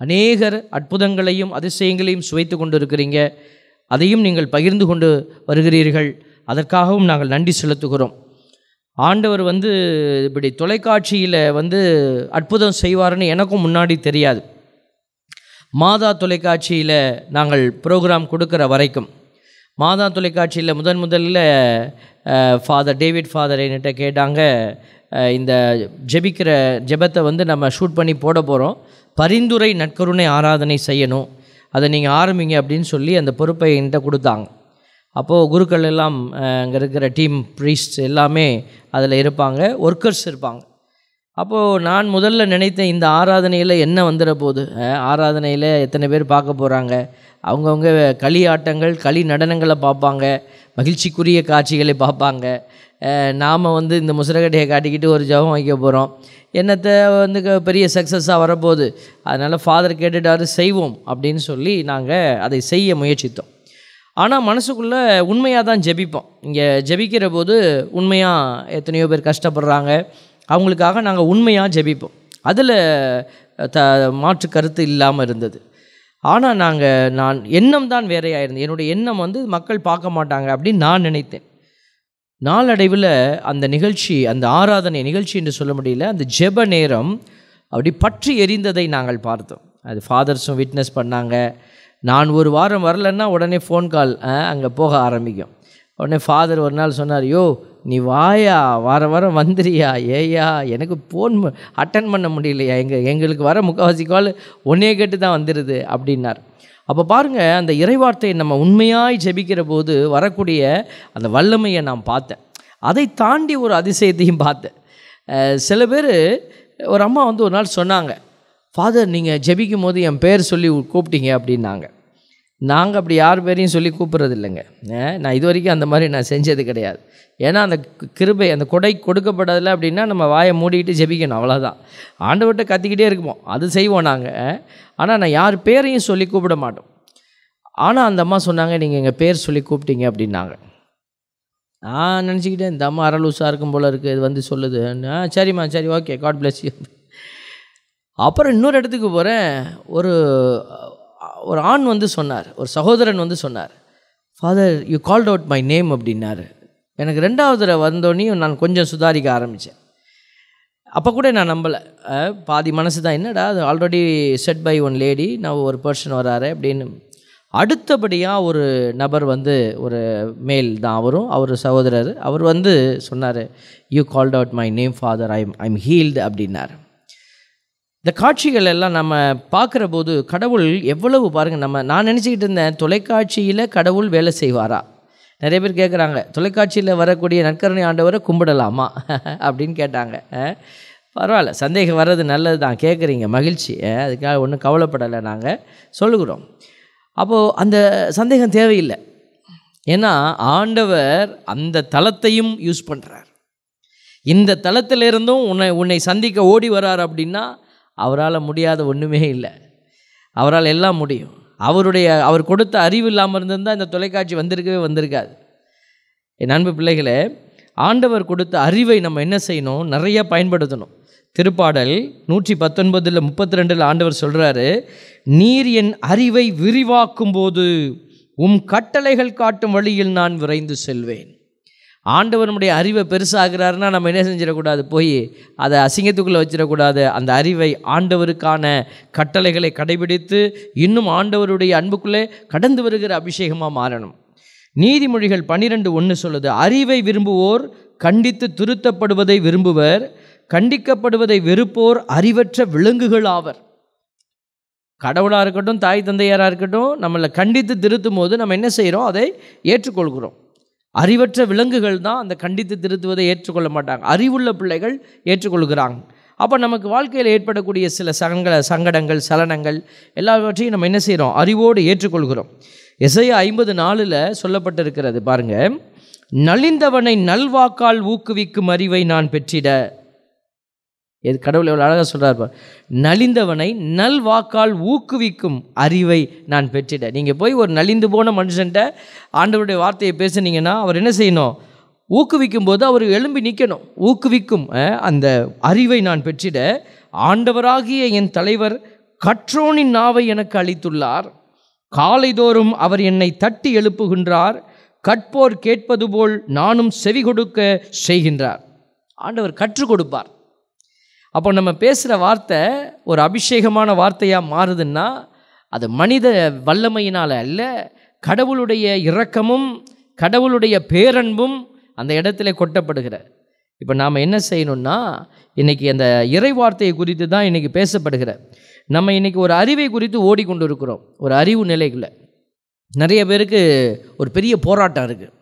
அநேகர் அற்புதங்களையும் அதிசயங்களையும் சுவைத்து கொண்டு இருக்கிறீங்க. அதையும் நீங்கள் பகிர்ந்து கொண்டு வருகிறீர்கள். அதற்காகவும் நாங்கள் நன்றி செலுத்துகிறோம். ஆண்டவர் இப்படி தொலைக்காட்சியில் அற்புதம் செய்வார்னு எனக்கும் முன்னாடி தெரியாது. மாதா தொலைக்காட்சியில் நாங்கள் ப்ரோக்ராம் கொடுக்குற வரைக்கும் மாதா தொலைக்காட்சியில் முதல்ல ஃபாதர் டேவிட் ஃபாதர் என்கிட்ட கேட்டாங்க, இந்த ஜெபிக்கிற ஜெபத்தை நம்ம ஷூட் பண்ணி போட போகிறோம், பரிந்துரை நற்கருணை ஆராதனை செய்யணும், அதை நீங்கள் ஆரம்பிங்க அப்படின்னு சொல்லி அந்த பொறுப்பை என்கிட்ட கொடுத்தாங்க. அப்போது குருக்கள் எல்லாம் அங்கே இருக்கிற டீம் ப்ரீஸ்ட் எல்லாமே அதில் இருப்பாங்க, ஒர்க்கர்ஸ் இருப்பாங்க. அப்போது நான் முதல்ல நினைத்தேன், இந்த ஆராதனையில் என்ன வந்துட போகுது, ஆராதனையில் எத்தனை பேர் பார்க்க போகிறாங்க, அவங்கவுங்க களி ஆட்டங்கள் களி நடனங்களை பார்ப்பாங்க, மகிழ்ச்சிக்குரிய காட்சிகளை பார்ப்பாங்க. நாம் இந்த முசரக்கட்டையை காட்டிக்கிட்டு ஒரு ஜபம் வைக்க போகிறோம், என்னத்தை பெரிய சக்ஸஸாக வரப்போகுது, அதனால் ஃபாதர் கேட்டுட்டாரு செய்வோம் அப்படின்னு சொல்லி நாங்கள் அதை செய்ய முயற்சித்தோம். ஆனால் மனசுக்குள்ளே உண்மையாக தான் ஜெபிப்போம். இங்கே ஜெபிக்கிற போது உண்மையாக எத்தனையோ பேர் கஷ்டப்படுறாங்க, அவங்களுக்காக நாங்கள் உண்மையாக ஜெபிப்போம். அதில் மாற்று கருத்து இல்லாமல் இருந்தது. ஆனால் நான் எண்ணம் தான் வேறையாக இருந்தது. என்னுடைய எண்ணம் மக்கள் பார்க்க மாட்டாங்க அப்படின்னு நான் நினைத்தேன். நாளடைவில் அந்த நிகழ்ச்சி, அந்த ஆராதனை நிகழ்ச்சி என்று சொல்ல முடியல, அந்த ஜெப நேரம் அப்படி பற்றி எரிந்ததை நாங்கள் பார்த்தோம். அது ஃபாதர்ஸும் விட்னஸ் பண்ணாங்க. நான் ஒரு வாரம் வரலன்னா உடனே ஃபோன் கால் அங்கே போக ஆரம்பிக்கும். உடனே ஃபாதர் ஒரு நாள் சொன்னார், யோ நீ வாயா, வாரம் வந்துறியா, ஏயா எனக்கு ஃபோன் அட்டன் பண்ண முடியலையா, எங்களுக்கு வர முக்கால்வாசி கால் ஒன்றே கேட்டு தான் வந்துடுது அப்படின்னார். அப்போ பாருங்கள், அந்த இறைவார்த்தையை நம்ம உண்மையாய் ஜெபிக்கிற போது வரக்கூடிய அந்த வல்லமையை நான் பார்த்தேன். அதை தாண்டி ஒரு அதிசயத்தையும் பார்த்தேன். சில பேர், ஒரு அம்மா ஒரு நாள் சொன்னாங்க, ஃபாதர் நீங்கள் ஜெபிக்கும் போது என் பேர் சொல்லி கூப்பிட்டீங்க அப்படின்னாங்க. நாங்கள் அப்படி யார் பேரையும் சொல்லி கூப்பிட்றது இல்லைங்க. நான் இது வரைக்கும் அந்த மாதிரி நான் செஞ்சது கிடையாது. ஏன்னா அந்த கிருபை, அந்த கொடை கொடுக்கப்படாதில்ல அப்படின்னா நம்ம வாயை மூடிக்கிட்டு ஜெபிக்கணும், அவ்வளோதான். ஆண்டவர்கிட்ட கத்திக்கிட்டே இருக்குமோ அது செய்வோம் நாங்கள். ஆனால் நான் யார் பேரையும் சொல்லி கூப்பிட மாட்டோம். ஆனால் அந்த அம்மா சொன்னாங்க, நீங்கள் எங்கள் பேர் சொல்லி கூப்பிட்டீங்க அப்படின்னாங்க. நான் நினச்சிக்கிட்டேன், இந்த அம்மா அரலூசாக இருக்கும் போல் இருக்குது, இது சொல்லுது. சரிம்மா சரி ஓகே, காட் பிளஸ் யூ. அப்புறம் இன்னொரு இடத்துக்கு போகிறேன். ஒரு ஆண் சொன்னார், ஒரு சகோதரன் சொன்னார், father you called out my name அப்படின்னாரு. எனக்கு ரெண்டாவது தடவை வந்தோடனையும் நான் கொஞ்சம் சுதாரிக்க ஆரம்பித்தேன். அப்போ கூட நான் நம்பலை. பாதி மனசு தான், என்னடா அது already set by one lady, நான் ஒரு பர்சன் வராரு அப்படின்னு. அடுத்தபடியாக ஒரு நபர் ஒரு மேல் தான், அவர் சகோதரர், அவர் சொன்னார், you called out my name father, I'm healed அப்படின்னார். இந்த காட்சிகள் எல்லாம் நம்ம பார்க்குற போது கடவுள் எவ்வளவு பாருங்கள். நான் நினச்சிக்கிட்டு இருந்தேன், தொலைக்காட்சியில் கடவுள் வேலை செய்வாரா? நிறைய பேர் கேட்குறாங்க, தொலைக்காட்சியில் வரக்கூடிய நற்கருணை ஆண்டவரை கும்பிடலாமா அப்படின்னு கேட்டாங்க. பரவாயில்ல, சந்தேகம் வர்றது நல்லது தான், கேட்குறீங்க, மகிழ்ச்சி, அதுக்காக ஒன்றும் கவலைப்படலை, நாங்கள் சொல்லுகிறோம். அப்போது அந்த சந்தேகம் தேவையில்லை. ஏன்னா ஆண்டவர் அந்த தளத்தையும் யூஸ் பண்ணுறார். இந்த தளத்திலிருந்தும் உன்னை சந்திக்க ஓடி வரார் அப்படின்னா அவரால் முடியாத ஒன்றுமே இல்லை. அவரால் எல்லாம் முடியும். அவர் கொடுத்த அறிவு இல்லாமல் இருந்திருந்தால் இந்த தொலைக்காட்சி வந்திருக்காது. என் அன்பு பிள்ளைகளே, ஆண்டவர் கொடுத்த அறிவை நம்ம என்ன செய்யணும்? நிறைய பயன்படுத்தணும். திருப்பாடல் 119:32 ஆண்டவர் சொல்கிறாரு, நீர் என் அறிவை விரிவாக்கும் போது உம் கட்டளைகள் காட்டும் வழியில் நான் விரைந்து செல்வேன். ஆண்டவர் நம்முடைய அறிவை பெருசாகிறாருன்னா நம்ம என்ன செஞ்சிடக்கூடாது? போய் அதை அசிங்கத்துக்குள்ளே வச்சிடக்கூடாது. அந்த அறிவை ஆண்டவருக்கான கட்டளைகளை கடைபிடித்து இன்னும் ஆண்டவருடைய அன்புக்குள்ளே கடந்து வருகிற அபிஷேகமாக மாறணும். நீதிமொழிகள் 12:1 சொல்லுது, அறிவை விரும்புவோர் கண்டித்து திருத்தப்படுவதை விரும்புவர், கண்டிக்கப்படுவதை வெறுப்போர் அறிவற்ற விலங்குகள் ஆவர். கடவுளாக இருக்கட்டும், தாய் தந்தையாராக இருக்கட்டும், நம்மளை கண்டித்து திருத்தும் போது நம்ம என்ன செய்கிறோம்? அதை ஏற்றுக்கொள்கிறோம். அறிவற்ற விலங்குகள் தான் அந்த கண்டித்து திருத்துவதை ஏற்றுக்கொள்ள மாட்டாங்க. அறிவுள்ள பிள்ளைகள் ஏற்றுக்கொள்கிறாங்க. அப்போ நமக்கு வாழ்க்கையில் ஏற்படக்கூடிய சில சங்கடங்கள், சலனங்கள் எல்லாவற்றையும் நம்ம என்ன செய்கிறோம்? அறிவோடு ஏற்றுக்கொள்கிறோம். எசையா 50:4 சொல்லப்பட்டிருக்கிறது பாருங்க, நலிந்தவனை நல்வாக்கால் ஊக்குவிக்கும் அறிவை நான் பெற்றிட. இது கடவுள் எவ்வளோ அழகாக சொல்கிறார் பார், நலிந்தவனை நல்வாக்கால் ஊக்குவிக்கும் அறிவை நான் பெற்றிட. நீங்கள் போய் ஒரு நலிந்து போன மனுஷன்ட்ட ஆண்டவருடைய வார்த்தையை பேசுனீங்கன்னா அவர் என்ன செய்யணும்? ஊக்குவிக்கும் போது அவர் எழும்பி நிற்கணும். ஊக்குவிக்கும் அந்த அறிவை நான் பெற்றிட ஆண்டவராகிய என் தலைவர் கற்றோனின் நாவை எனக்கு அளித்துள்ளார். காலைதோறும் அவர் என்னை தட்டி எழுப்புகின்றார். கற்போர் கேட்பது போல் நானும் செவி கொடுக்க செய்கின்றார். ஆண்டவர் கற்றுக் கொடுப்பார். அப்போ நம்ம பேசுகிற வார்த்தை ஒரு அபிஷேகமான வார்த்தையாக மாறுதுன்னா அது மனித வல்லமையினால் அல்ல, கடவுளுடைய இரக்கமும் கடவுளுடைய பேரன்பும் அந்த இடத்துல கொட்டப்படுகிற. இப்போ நாம் என்ன செய்யணும்னா, இன்றைக்கி அந்த இறை வார்த்தையை குறித்து தான் இன்றைக்கி பேசப்படுகிற. நம்ம இன்றைக்கி ஒரு அறிவை குறித்து ஓடிக்கொண்டு இருக்கிறோம். ஒரு அறிவு நிலைக்குள்ள நிறைய பேருக்கு ஒரு பெரிய போராட்டம் இருக்குது.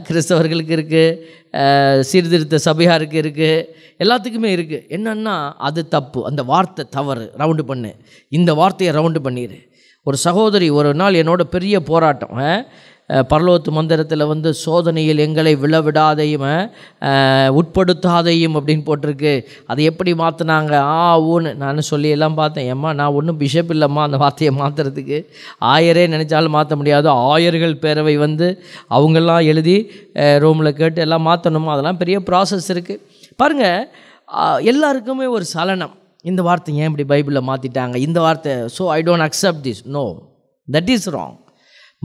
கிறிஸ்தவர்களுக்கு இருக்குது, சீர்திருத்த சபையாருக்கு இருக்குது, எல்லாத்துக்குமே இருக்குது. என்னென்னா அது தப்பு, அந்த வார்த்தை தவறு, ரவுண்டு பண்ணு, இந்த வார்த்தையை ரவுண்டு பண்ணிடு. ஒரு சகோதரி ஒரு நாள் என்னோட பெரிய போராட்டம், பரலோகத்து மந்திரத்தில் சோதனையில் எங்களை விழவிடாதையும் உட்படுத்தாதையும் அப்படின்னு போட்டிருக்கு. அதை எப்படி மாற்றினாங்க? ஊன்னு நான் சொல்லி எல்லாம் பார்த்தேன். ஏம்மா நான் ஒன்றும் பிஷப் இல்லைம்மா அந்த வார்த்தையை மாற்றுறதுக்கு. ஆயரே நினச்சாலும் மாற்ற முடியாது. ஆயர்கள் பேரவை அவங்கெல்லாம் எழுதி ரூமில் கேட்டு எல்லாம் மாற்றணுமா, அதெல்லாம் பெரிய ப்ராசஸ் இருக்குது. பாருங்கள், எல்லாருக்குமே ஒரு சலனம். இந்த வார்த்தை ஏன் இப்படி பைபிளில் மாற்றிட்டாங்க, இந்த வார்த்தை, so I don't accept this, no, that is wrong.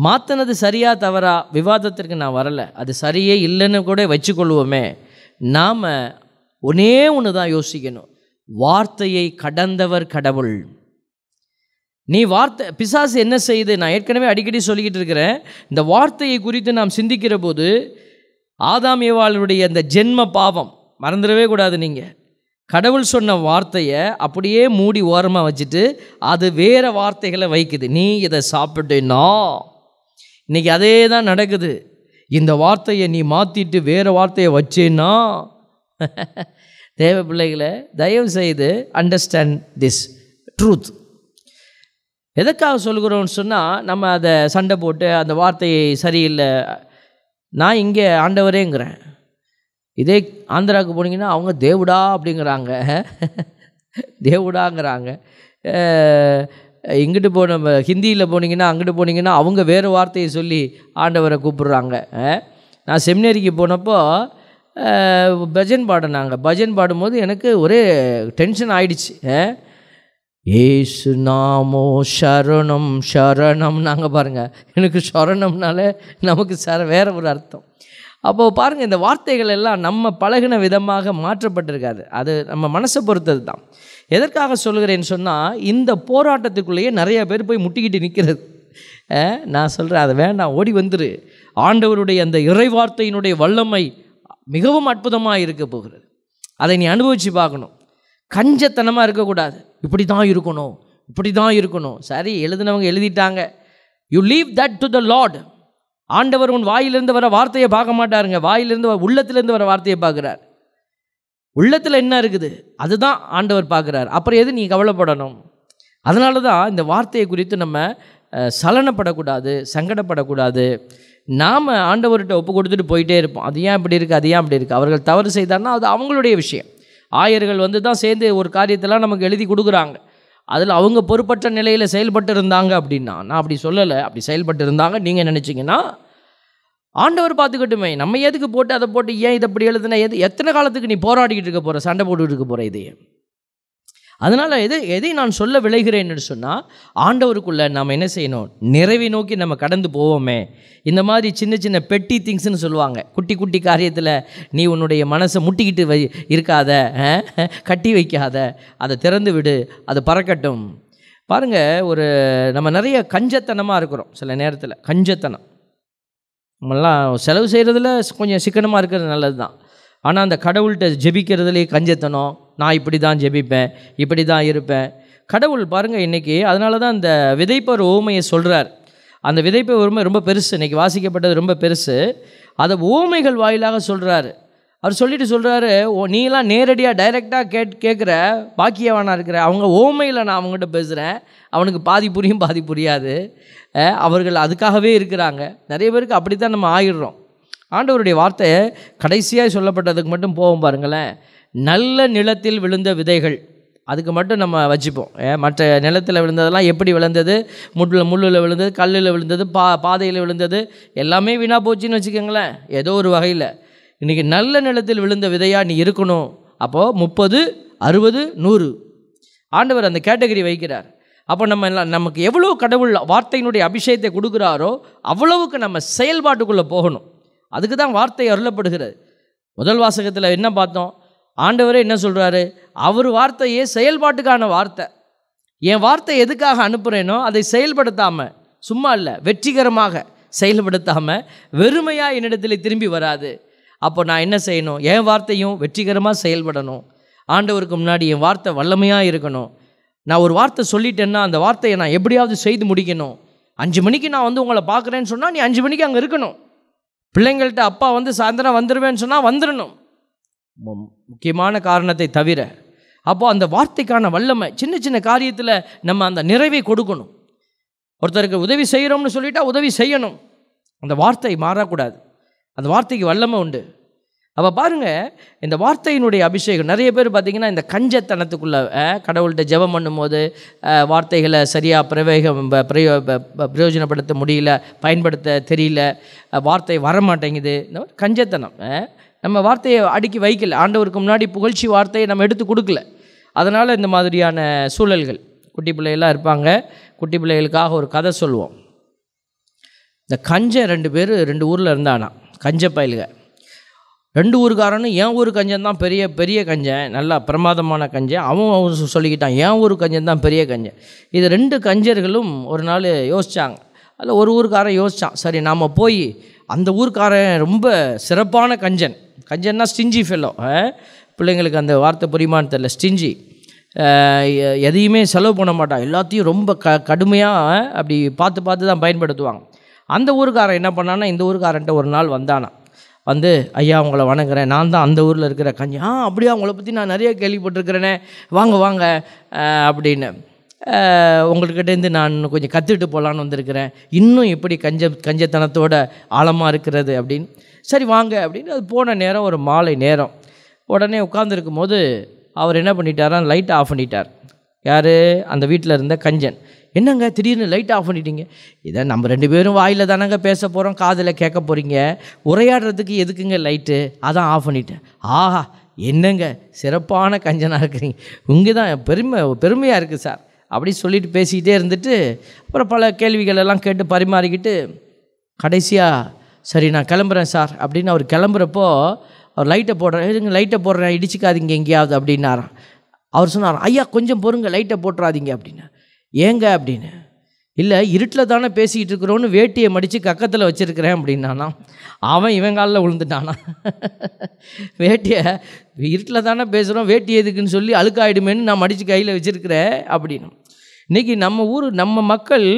மாற்றினது சரியா தவறா விவாதத்திற்கு நான் வரலை. அது சரியே இல்லைன்னு கூட வச்சுக்கொள்வோமே. நாம் ஒன்றே ஒன்று தான் யோசிக்கணும், வார்த்தையை கடந்தவர் கடவுள். நீ வார்த்தை பிசாசு என்ன செய்யுது? நான் ஏற்கனவே அடிக்கடி சொல்லிக்கிட்டு இருக்கிறேன். இந்த வார்த்தையை குறித்து நாம் சிந்திக்கிற போது ஆதாம் ஏவாளுடைய அந்த ஜென்ம பாவம் மறந்துடவே கூடாது. நீங்கள் கடவுள் சொன்ன வார்த்தையை அப்படியே மூடி ஓரமாக வச்சுட்டு அது வேறு வார்த்தைகளை வைக்குது. நீ இதை சாப்பிட்டேன்னா, இன்றைக்கி அதே தான் நடக்குது. இந்த வார்த்தையை நீ மாற்றிட்டு வேறு வார்த்தையை வச்சேன்னா, தேவ பிள்ளைகளை தயவு செய்து அண்டர்ஸ்டாண்ட் திஸ் ட்ரூத். எதுக்காக சொல்கிறோன்னு சொன்னால், நம்ம அதை சண்டை போட்டு அந்த வார்த்தையை சரியில்லை, நான் இங்கே ஆண்டவரேங்கிறேன். இதே ஆந்திராவுக்கு போனீங்கன்னா அவங்க தேவுடா அப்படிங்கிறாங்க, தேவுடாங்கிறாங்க. இங்கிட்டு ஹிந்தியில் போனீங்கன்னா, அங்கிட்டு போனீங்கன்னா அவங்க வேறு வார்த்தையை சொல்லி ஆண்டவரை கூப்பிடுறாங்க. நான் செமினரிக்கு போனப்போ பஜன் பாடினாங்க. பஜன் பாடும்போது எனக்கு ஒரே டென்ஷன் ஆயிடுச்சு. ஏசு நாமோ சரணம் சரணம் நாங்கள் பாருங்கள், எனக்கு சரணம்னால நமக்கு வேறு ஒரு அர்த்தம். அப்போது பாருங்கள், இந்த வார்த்தைகள் எல்லாம் நம்ம பழகின விதமாக மாற்றப்பட்டிருக்காது. அது நம்ம மனசை பொறுத்தது தான். எதற்காக சொல்கிறேன்னு சொன்னால், இந்த போராட்டத்துக்குள்ளேயே நிறைய பேர் போய் முட்டிக்கிட்டு நிற்கிறது. நான் சொல்கிறேன், அதை வேண்டாம், ஓடி வந்துரு. ஆண்டவருடைய அந்த இறை வார்த்தையினுடைய வல்லமை மிகவும் அற்புதமாக இருக்க போகிறது. அதை நீ அனுபவித்து பார்க்கணும். கஞ்சத்தனமாக இருக்கக்கூடாது. இப்படி தான் இருக்கணும், இப்படி தான் இருக்கணும். சரி, எழுதினவங்க எழுதிட்டாங்க. You leave that to the lord. ஆண்டவர் உன் வாயிலிருந்து வர வார்த்தையை பார்க்க மாட்டாருங்க. வாயிலிருந்து உள்ளத்திலேருந்து வர வார்த்தையை பார்க்குறார். உள்ளத்தில் என்ன இருக்குது அதுதான் ஆண்டவர் பார்க்குறார். அப்புறம் எது நீ கவலைப்படணும்? அதனால தான் இந்த வார்த்தையை குறித்து நம்ம சலனப்படக்கூடாது, சங்கடப்படக்கூடாது. நாம் ஆண்டவர்கிட்ட ஒப்பு கொடுத்துட்டு போயிட்டே இருப்போம். அது ஏன் இப்படி இருக்குது, அது ஏன் அப்படி இருக்குது. அவர்கள் தவறு செய்தார்னா அது அவங்களுடைய விஷயம். ஆயர்கள் தான் சேர்ந்து ஒரு காரியத்தெல்லாம் நமக்கு எழுதி கொடுக்குறாங்க. அதில் அவங்க பொறுப்பற்ற நிலையில் செயல்பட்டு இருந்தாங்க அப்படின்னா, நான் அப்படி சொல்லலை, அப்படி செயல்பட்டு இருந்தாங்க நீங்கள் நினச்சிங்கன்னா ஆண்டவர் பார்த்துக்கட்டுமே. நம்ம எதுக்கு போட்டு அதை போட்டு ஏன் இதை அப்படி எழுதுனா, எத்தனை காலத்துக்கு நீ போராடிக்கிட்டு இருக்க போகிற, சண்டை போட்டுக்கிட்டு இருக்க போகிற இதையே. அதனால் எதை நான் சொல்ல விளைகிறேன்னு சொன்னால், ஆண்டவருக்குள்ளே நாம் என்ன செய்யணும், நிறைவை நோக்கி நம்ம கடந்து போவோமே. இந்த மாதிரி சின்ன சின்ன பெட்டி திங்ஸ்ன்னு சொல்லுவாங்க. குட்டி குட்டி காரியத்தில் நீ உன்னுடைய மனசை முட்டிக்கிட்டு இருக்காத, கட்டி வைக்காத, அதை திறந்து விடு, அது பறக்கட்டும். பாருங்கள், நம்ம நிறைய கஞ்சத்தனமாக இருக்கிறோம். சில நேரத்தில் கஞ்சத்தனம், நம்மளாம் செலவு செய்கிறதுல கொஞ்சம் சிக்கனமாக இருக்கிறது நல்லது தான். ஆனால் அந்த கடவுள்கிட்ட ஜெபிக்கிறதுலேயே கஞ்சத்தனம். நான் இப்படி தான் ஜெபிப்பேன், இப்படி தான் இருப்பேன். கடவுள் பாருங்கள் இன்றைக்கி அதனால தான் அந்த விதைப்பர் ஓமையை சொல்கிறார். அந்த விதைப்பர் ஓமை ரொம்ப பெருசு, இன்றைக்கி வாசிக்கப்பட்டது ரொம்ப பெருசு. அதை ஓமைகள் வாயிலாக சொல்கிறாரு. அவர் சொல்லிட்டு சொல்கிறாரு, நீலாம் நேரடியாக டைரெக்டாக கேட்குற பாக்கியவானா இருக்கிற, அவங்க ஓமையில் நான் அவங்ககிட்ட பேசுகிறேன், அவனுக்கு பாதி புரியும் பாதி புரியாது. அவர்கள் அதுக்காகவே இருக்கிறாங்க. நிறைய பேருக்கு அப்படி தான் நம்ம ஆகிடுறோம். ஆண்டவருடைய வார்த்தை கடைசியாக சொல்லப்பட்டதுக்கு மட்டும் போவோம் பாருங்களேன். நல்ல நிலத்தில் விழுந்த விதைகள், அதுக்கு மட்டும் நம்ம வச்சுப்போம். மற்ற நிலத்தில் விழுந்ததெல்லாம் எப்படி விழுந்தது, முள்ளில் விழுந்தது, கல்லில் விழுந்தது, பாதையில் விழுந்தது, எல்லாமே வீணாக போச்சுன்னு வச்சுக்கோங்களேன். ஏதோ ஒரு வகையில் இன்றைக்கி நல்ல நிலத்தில் விழுந்த விதையாக நீ இருக்கணும். அப்போது 30, 60, 100 ஆண்டவர் அந்த கேட்டகரி வைக்கிறார். அப்போ நமக்கு எவ்வளோ கடவுள் வார்த்தையினுடைய அபிஷேகத்தை கொடுக்குறாரோ அவ்வளவுக்கு நம்ம செயல்பாட்டுக்குள்ளே போகணும். அதுக்கு தான் வார்த்தை அருளப்படுகிறது. முதல் வாசகத்தில் என்ன பார்த்தோம்? ஆண்டவரே என்ன சொல்கிறாரு? அவர் வார்த்தையே செயல்பாட்டுக்கான வார்த்தை. என் வார்த்தை எதுக்காக அனுப்புகிறேனோ அதை செயல்படுத்தாமல், சும்மா இல்லை, வெற்றிகரமாக செயல்படுத்தாமல் வெறுமையாக என்னிடத்தில் திரும்பி வராது. அப்போ நான் என்ன செய்யணும்? என் வார்த்தையும் வெற்றிகரமாக செயல்படணும். ஆண்டவருக்கு முன்னாடி என் வார்த்தை வல்லமையாக இருக்கணும். நான் ஒரு வார்த்தை சொல்லிட்டேன்னா அந்த வார்த்தையை நான் எப்படியாவது செய்து முடிக்கணும். 5 மணிக்கு நான் வந்து உங்களை பார்க்குறேன்னு சொன்னால் நீ 5 மணிக்கு அங்கே இருக்கணும். பிள்ளைங்கள்ட்ட அப்பா வந்து சாயந்தரம் வந்துடுவேன்னு சொன்னால் வந்துடணும், முக்கியமான காரணத்தை தவிர. அப்போது அந்த வார்த்தைக்கான வல்லமை சின்ன சின்ன காரியத்தில் நம்ம அந்த நிறைவை கொடுக்கணும். ஒருத்தருக்கு உதவி செய்கிறோம்னு சொல்லிட்டா உதவி செய்யணும். அந்த வார்த்தை மாறக்கூடாது. அந்த வார்த்தைக்கு வல்லமை உண்டு. அப்போ பாருங்கள், இந்த வார்த்தையினுடைய அபிஷேகம் நிறைய பேர் பார்த்திங்கன்னா இந்த கஞ்சத்தனத்துக்குள்ளே கடவுள்கிட்ட ஜெபம் பண்ணும்போது வார்த்தைகளை சரியாக பிரயோஜனப்படுத்த முடியல, பயன்படுத்த தெரியல, வார்த்தை வரமாட்டேங்குது. இந்த கஞ்சத்தனம். நம்ம வார்த்தையை அடுக்கி வைக்கல, ஆண்டவருக்கு முன்னாடி புகழ்ச்சி வார்த்தையை நம்ம எடுத்து கொடுக்கல. அதனால் இந்த மாதிரியான சூழல்கள். குட்டி பிள்ளைகள்லாம் இருப்பாங்க, குட்டி பிள்ளைகளுக்காக ஒரு கதை சொல்லுவோம். இந்த கஞ்சன் 2 பேர் 2 ஊரில் இருந்தானா, கஞ்ச பயலுக. 2 ஊருக்காரனும் என் ஊர் கஞ்சன் தான் பெரிய பெரிய கஞ்சன், நல்லா பிரமாதமான கஞ்சன். அவன் சொல்லிக்கிட்டான் என் ஊர் கஞ்சன் தான் பெரிய கஞ்சன். இது 2 கஞ்சர்களும் ஒரு நாள் யோசித்தாங்க. அதில் ஒரு ஊருக்காரன் யோசித்தான், சரி நாம் போய் அந்த ஊருக்காரன் ரொம்ப சிறப்பான கஞ்சன். கஞ்சன்னா ஸ்டிஞ்சி ஃபெல்லோ. பிள்ளைங்களுக்கு அந்த வார்த்தை புரியுமான்னு தெரியல. ஸ்டிஞ்சி, எதையுமே செலவு பண்ண மாட்டான், எல்லாத்தையும் ரொம்ப கடுமையாக அப்படி பார்த்து பார்த்து தான் பயன்படுத்துவாங்க. அந்த ஊருக்காரன் என்ன பண்ணான்னா, இந்த ஊருக்காரன்ட்ட ஒரு நாள் வந்தானா. வந்து, ஐயா உங்களை வணங்குறேன், நான் தான் அந்த ஊரில் இருக்கிற கஞ்சன். அப்படியா, உங்களை பற்றி நான் நிறைய கேள்விப்பட்டிருக்கிறேனே, வாங்க வாங்க அப்படின்னு. உங்கள்கிட்டேருந்து நான் கொஞ்சம் கற்றுட்டு போகலான்னு வந்திருக்கிறேன், இன்னும் எப்படி கஞ்சத்தனத்தோட ஆழமாக இருக்கிறது அப்படின்னு. சரி வாங்க அப்படின்னு. அது போன நேரம் ஒரு மாலை நேரம். உடனே உட்காந்துருக்கும் போது அவர் என்ன பண்ணிட்டாரா, லைட்டை ஆஃப் பண்ணிட்டார். யார்? அந்த வீட்டில் இருந்த கஞ்சன். என்னங்க திடீர்னு லைட் ஆஃப் பண்ணிட்டீங்க? இதை நம்ம 2 பேரும் வாயில் தானங்க பேச போகிறோம், காதில் கேட்க போகிறீங்க, உரையாடுறதுக்கு எதுக்குங்க லைட்டு? அதான் ஆஃப் பண்ணிட்டேன். ஆஹா, என்னங்க சிறப்பான கஞ்சனாக இருக்கிறீங்க, உங்க தான் பெருமையாக இருக்குது சார் அப்படி சொல்லிட்டு பேசிக்கிட்டே இருந்துட்டு அப்புறம் பல கேள்விகள் எல்லாம் கேட்டு பரிமாறிக்கிட்டு கடைசியாக சரி நான் கிளம்புறேன் சார் அப்படின்னு அவர் கிளம்புறப்போ அவர் லைட்டை போடுறேன், லைட்டை போடுறேன், இடிச்சிக்காதீங்க எங்கேயாவது அப்படின்னாராம். அவர் சொன்னார், ஐயா கொஞ்சம் பொறுங்க, லைட்டை போட்டுறாதீங்க அப்படின்னா. ஏங்க அப்படின்னு. இல்லை, இருட்டில் தானே பேசிக்கிட்டு இருக்கிறோன்னு வேட்டியை மடித்து கக்கத்தில் வச்சுருக்கிறேன் அப்படின்னானா. அவன் இவன் காலில் விழுந்துட்டானா. வேட்டியை இருட்டில் தானே பேசுகிறோம், வேட்டி எதுக்குன்னு சொல்லி அழுக்காயிடுமேன்னு நான் மடித்து கையில் வச்சுருக்கிறேன் அப்படின்னு. இன்றைக்கி நம்ம மக்கள்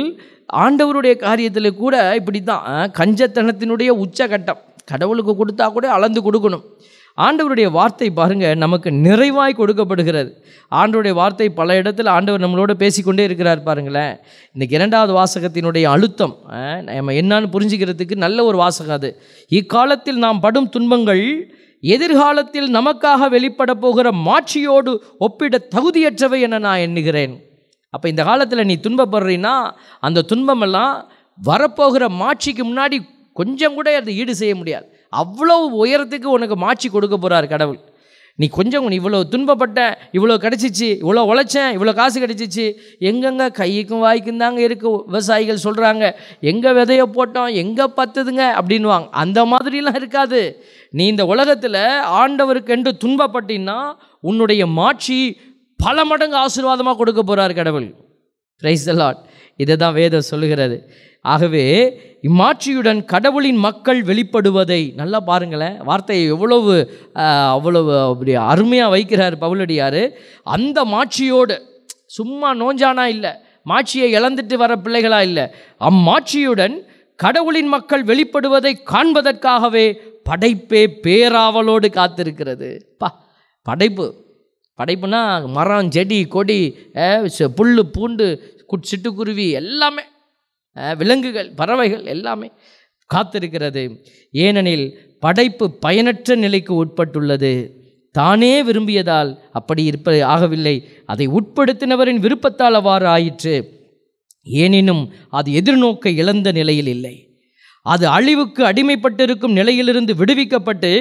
ஆண்டவருடைய காரியத்தில் கூட இப்படி தான். கஞ்சத்தனத்தினுடைய உச்சகட்டம். கடவுளுக்கு கொடுத்தா கூட அளந்து கொடுக்கணும். ஆண்டவருடைய வார்த்தை பாருங்கள், நமக்கு நிறைவாய் கொடுக்கப்படுகிறது. ஆண்டவருடைய வார்த்தை பல இடத்துல ஆண்டவர் நம்மளோட பேசிக்கொண்டே இருக்கிறார் பாருங்களேன். இன்றைக்கி 2வது வாசகத்தினுடைய அழுத்தம் நம்ம என்னன்னு புரிஞ்சுக்கிறதுக்கு நல்ல ஒரு வாசகம் அது. இக்காலத்தில் நாம் படும் துன்பங்கள் எதிர்காலத்தில் நமக்காக வெளிப்பட போகிற மாட்சியோடு ஒப்பிட தகுதியற்றவை என நான் எண்ணுகிறேன். அப்போ இந்த காலத்தில் நீ துன்பப்படுறீன்னா அந்த துன்பமெல்லாம் வரப்போகிற மாட்சிக்கு முன்னாடி கொஞ்சம் கூட அதை ஈடு செய்ய முடியாது. அவ்வளோ உயரத்துக்கு உனக்கு மாட்சி கொடுக்க போகிறார் கடவுள். நீ இவ்வளோ துன்பப்பட்ட, இவ்வளோ கிடச்சிச்சு, இவ்வளோ உழைச்சேன், இவ்வளோ காசு கிடச்சிச்சு, எங்கெங்க கைக்கும் வாய்க்கும் தாங்க இருக்குது. விவசாயிகள் சொல்கிறாங்க, எங்கே விதைய போட்டோம், எங்கே பத்துதுங்க அப்படின்வாங்க. அந்த மாதிரிலாம் இருக்காது. நீ இந்த உலகத்தில் ஆண்டவருக்கென்று துன்பப்பட்டின்னா உன்னுடைய மாட்சி பல மடங்கு ஆசீர்வாதமாக கொடுக்க போகிறார் கடவுள். Praise the Lord. இதை தான் வேதம் சொல்லுகிறது. ஆகவே இம்மாட்சியுடன் கடவுளின் மக்கள் வெளிப்படுவதை நல்லா பாருங்களேன். வார்த்தையை அவ்வளவு அப்படி அருமையாக வைக்கிறார் பவுலடியார். அந்த மாட்சியோடு சும்மா நோஞ்சானா இல்லை, மாட்சியை இழந்துட்டு வர பிள்ளைகளா இல்லை, அம்மாட்சியுடன் கடவுளின் மக்கள் வெளிப்படுவதை காண்பதற்காகவே படைப்பே பேராவலோடு காத்திருக்கிறது. படைப்புனா மரம், செடி, கொடி, புல், பூண்டு, சிட்டுக்குருவி எல்லாமே, விலங்குகள், பறவைகள் எல்லாமே காத்திருக்கிறது. ஏனெனில் படைப்பு பயனற்ற நிலைக்கு உட்பட்டுள்ளது. தானே விரும்பியதால் அப்படி இருப்பது ஆகவில்லை, அதை உட்படுத்தினவரின் விருப்பத்தால் அவ்வாறு ஆயிற்று. ஏனினும் அது எதிர்நோக்க இழந்த நிலையில் இல்லை, அது அழிவுக்கு அடிமைப்பட்டிருக்கும் நிலையிலிருந்து விடுவிக்கப்பட்டு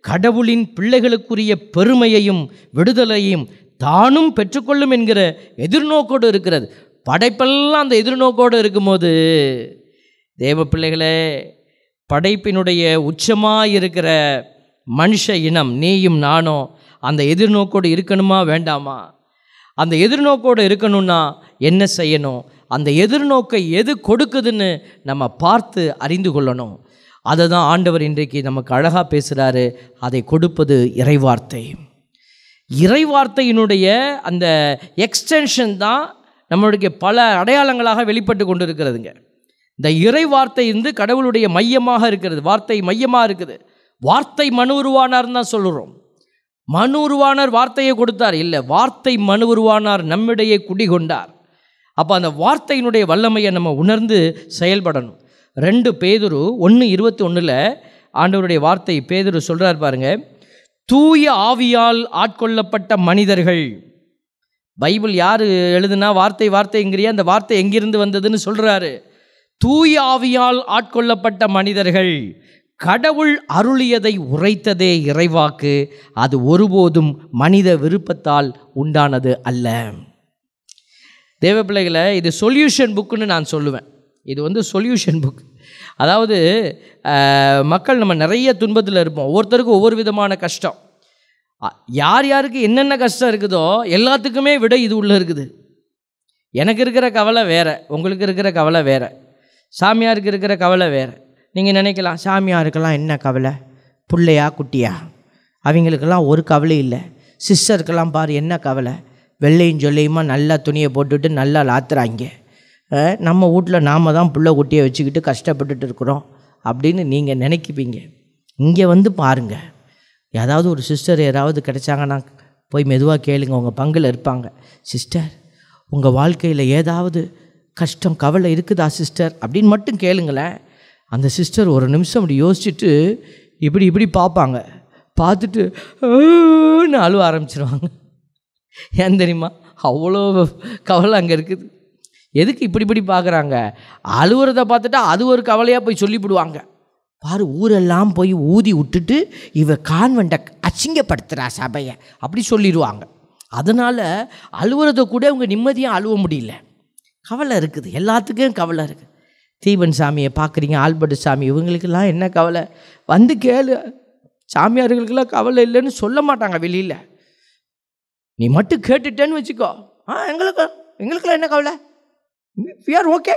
கடவுளின் பிள்ளைகளுக்குரிய பெருமையையும் விடுதலையும் தானும் பெற்றுக்கொள்ளும் என்கிற எதிர்நோக்கோடு இருக்கிறது. படைப்பெல்லாம் அந்த எதிர்நோக்கோடு இருக்கும்போது தேவ பிள்ளைகளே, படைப்பினுடைய உச்சமாக இருக்கிற மனுஷ இனம் நீயும் நானும் அந்த எதிர்நோக்கோடு இருக்கணுமா வேண்டாமா? அந்த எதிர்நோக்கோடு இருக்கணும்னா என்ன செய்யணும்? அந்த எதிர்நோக்கை எது கொடுக்குதுன்னு நம்ம பார்த்து அறிந்து கொள்ளணும். அதை தான் ஆண்டவர் இன்றைக்கு நமக்கு அழகாக பேசுகிறாரு. அதை கொடுப்பது இறைவார்த்தை. இறைவார்த்தையினுடைய அந்த எக்ஸ்டென்ஷன் தான் நம்மளுடைய பல அடையாளங்களாக வெளிப்பட்டு கொண்டு இருக்கிறதுங்க. இந்த இறைவார்த்தை கடவுளுடைய மையமாக இருக்கிறது, வார்த்தை மையமாக இருக்குது. வார்த்தை மனு உருவானார்னு தான் சொல்லுறோம். மனு உருவானார் வார்த்தையை கொடுத்தார் இல்லை, வார்த்தை மனு உருவானார் நம்மிடையே குடிகொண்டார். அப்போ அந்த வார்த்தையினுடைய வல்லமையை நம்ம உணர்ந்து செயல்படணும். 2 பேதுரு 1:21 ஆண்டவருடைய வார்த்தை பேதுரு சொல்கிறார் பாருங்க, தூய ஆவியால் ஆட்கொள்ளப்பட்ட மனிதர்கள். பைபிள் யார் எழுதுனா வார்த்தைங்கிறிய அந்த வார்த்தை எங்கிருந்து வந்ததுன்னு சொல்கிறாரு. தூய ஆவியால் ஆட்கொள்ளப்பட்ட மனிதர்கள் கடவுள் அருளியதை உரைத்ததே இறைவாக்கு, அது ஒருபோதும் மனித விருப்பத்தால் உண்டானது அல்ல. தேவ பிள்ளைகளை, இது சொல்யூஷன் புக்குன்னு நான் சொல்லுவேன். இது சொல்யூஷன் புக். அதாவது மக்கள் நம்ம நிறைய துன்பத்தில் இருப்போம், ஒவ்வொருத்தருக்கும் ஒவ்வொரு விதமான கஷ்டம். யார் யாருக்கு என்னென்ன கஷ்டம் இருக்குதோ எல்லாத்துக்குமே விட இது உள்ளே இருக்குது. எனக்கு இருக்கிற கவலை வேறு, உங்களுக்கு இருக்கிற கவலை வேறு, சாமியாருக்கு இருக்கிற கவலை வேறு. நீங்கள் நினைக்கலாம், சாமியாருக்கெல்லாம் என்ன கவலை, பிள்ளையா குட்டியா, அவங்களுக்கெல்லாம் ஒரு கவலை இல்லை. சிஸ்டருக்கெல்லாம் பாரு என்ன கவலை, வெள்ளையும் சொல்லையுமா நல்லா துணியை போட்டுட்டு நல்லா லாத்துறாங்க. நம்ம வீட்டில் நாம் தான் புள்ள குட்டியை வச்சுக்கிட்டு கஷ்டப்பட்டுட்டு இருக்கிறோம் அப்படின்னு நீங்கள் நினைக்குவீங்க. இங்கே பாருங்கள், ஏதாவது ஒரு சிஸ்டர் யாராவது கிடைச்சாங்கன்னா போய் மெதுவாக கேளுங்க, உங்கள் பங்கில் இருப்பாங்க. சிஸ்டர், உங்கள் வாழ்க்கையில் ஏதாவது கஷ்டம் கவலை இருக்குதா சிஸ்டர் அப்படின்னு மட்டும் கேளுங்களேன். அந்த சிஸ்டர் ஒரு நிமிஷம் அப்படி யோசிச்சுட்டு இப்படி பார்ப்பாங்க, பார்த்துட்டு அழுவ ஆரம்பிச்சிருவாங்க. ஏன் தெரியுமா? அவ்வளோ கவலை அங்கே இருக்குது. எதுக்கு இப்படி பார்க்குறாங்க? அழுவுறதை பார்த்துட்டா அது ஒரு கவலையாக போய் சொல்லிவிடுவாங்க. பாரு, ஊரெல்லாம் போய் ஊதி விட்டுட்டு இவ கான்வெண்ட்டை அசிங்கப்படுத்துகிறா சபையை அப்படி சொல்லிடுவாங்க. அதனால் அழுவுறதை கூட அவங்க நிம்மதியாக அழுவ முடியல. கவலை இருக்குது, எல்லாத்துக்கும் கவலை இருக்குது. தீபன் சாமியை பார்க்குறீங்க, ஆல்பர்ட் சாமி, இவங்களுக்கெல்லாம் என்ன கவலை? கேளு. சாமியார்களுக்கெல்லாம் கவலை இல்லைன்னு சொல்ல மாட்டாங்க வெளியில். நீ மட்டும் கேட்டுட்டேன்னு வச்சுக்கோ, எங்களுக்கெல்லாம் என்ன கவலை, வி ஆர் ஓகே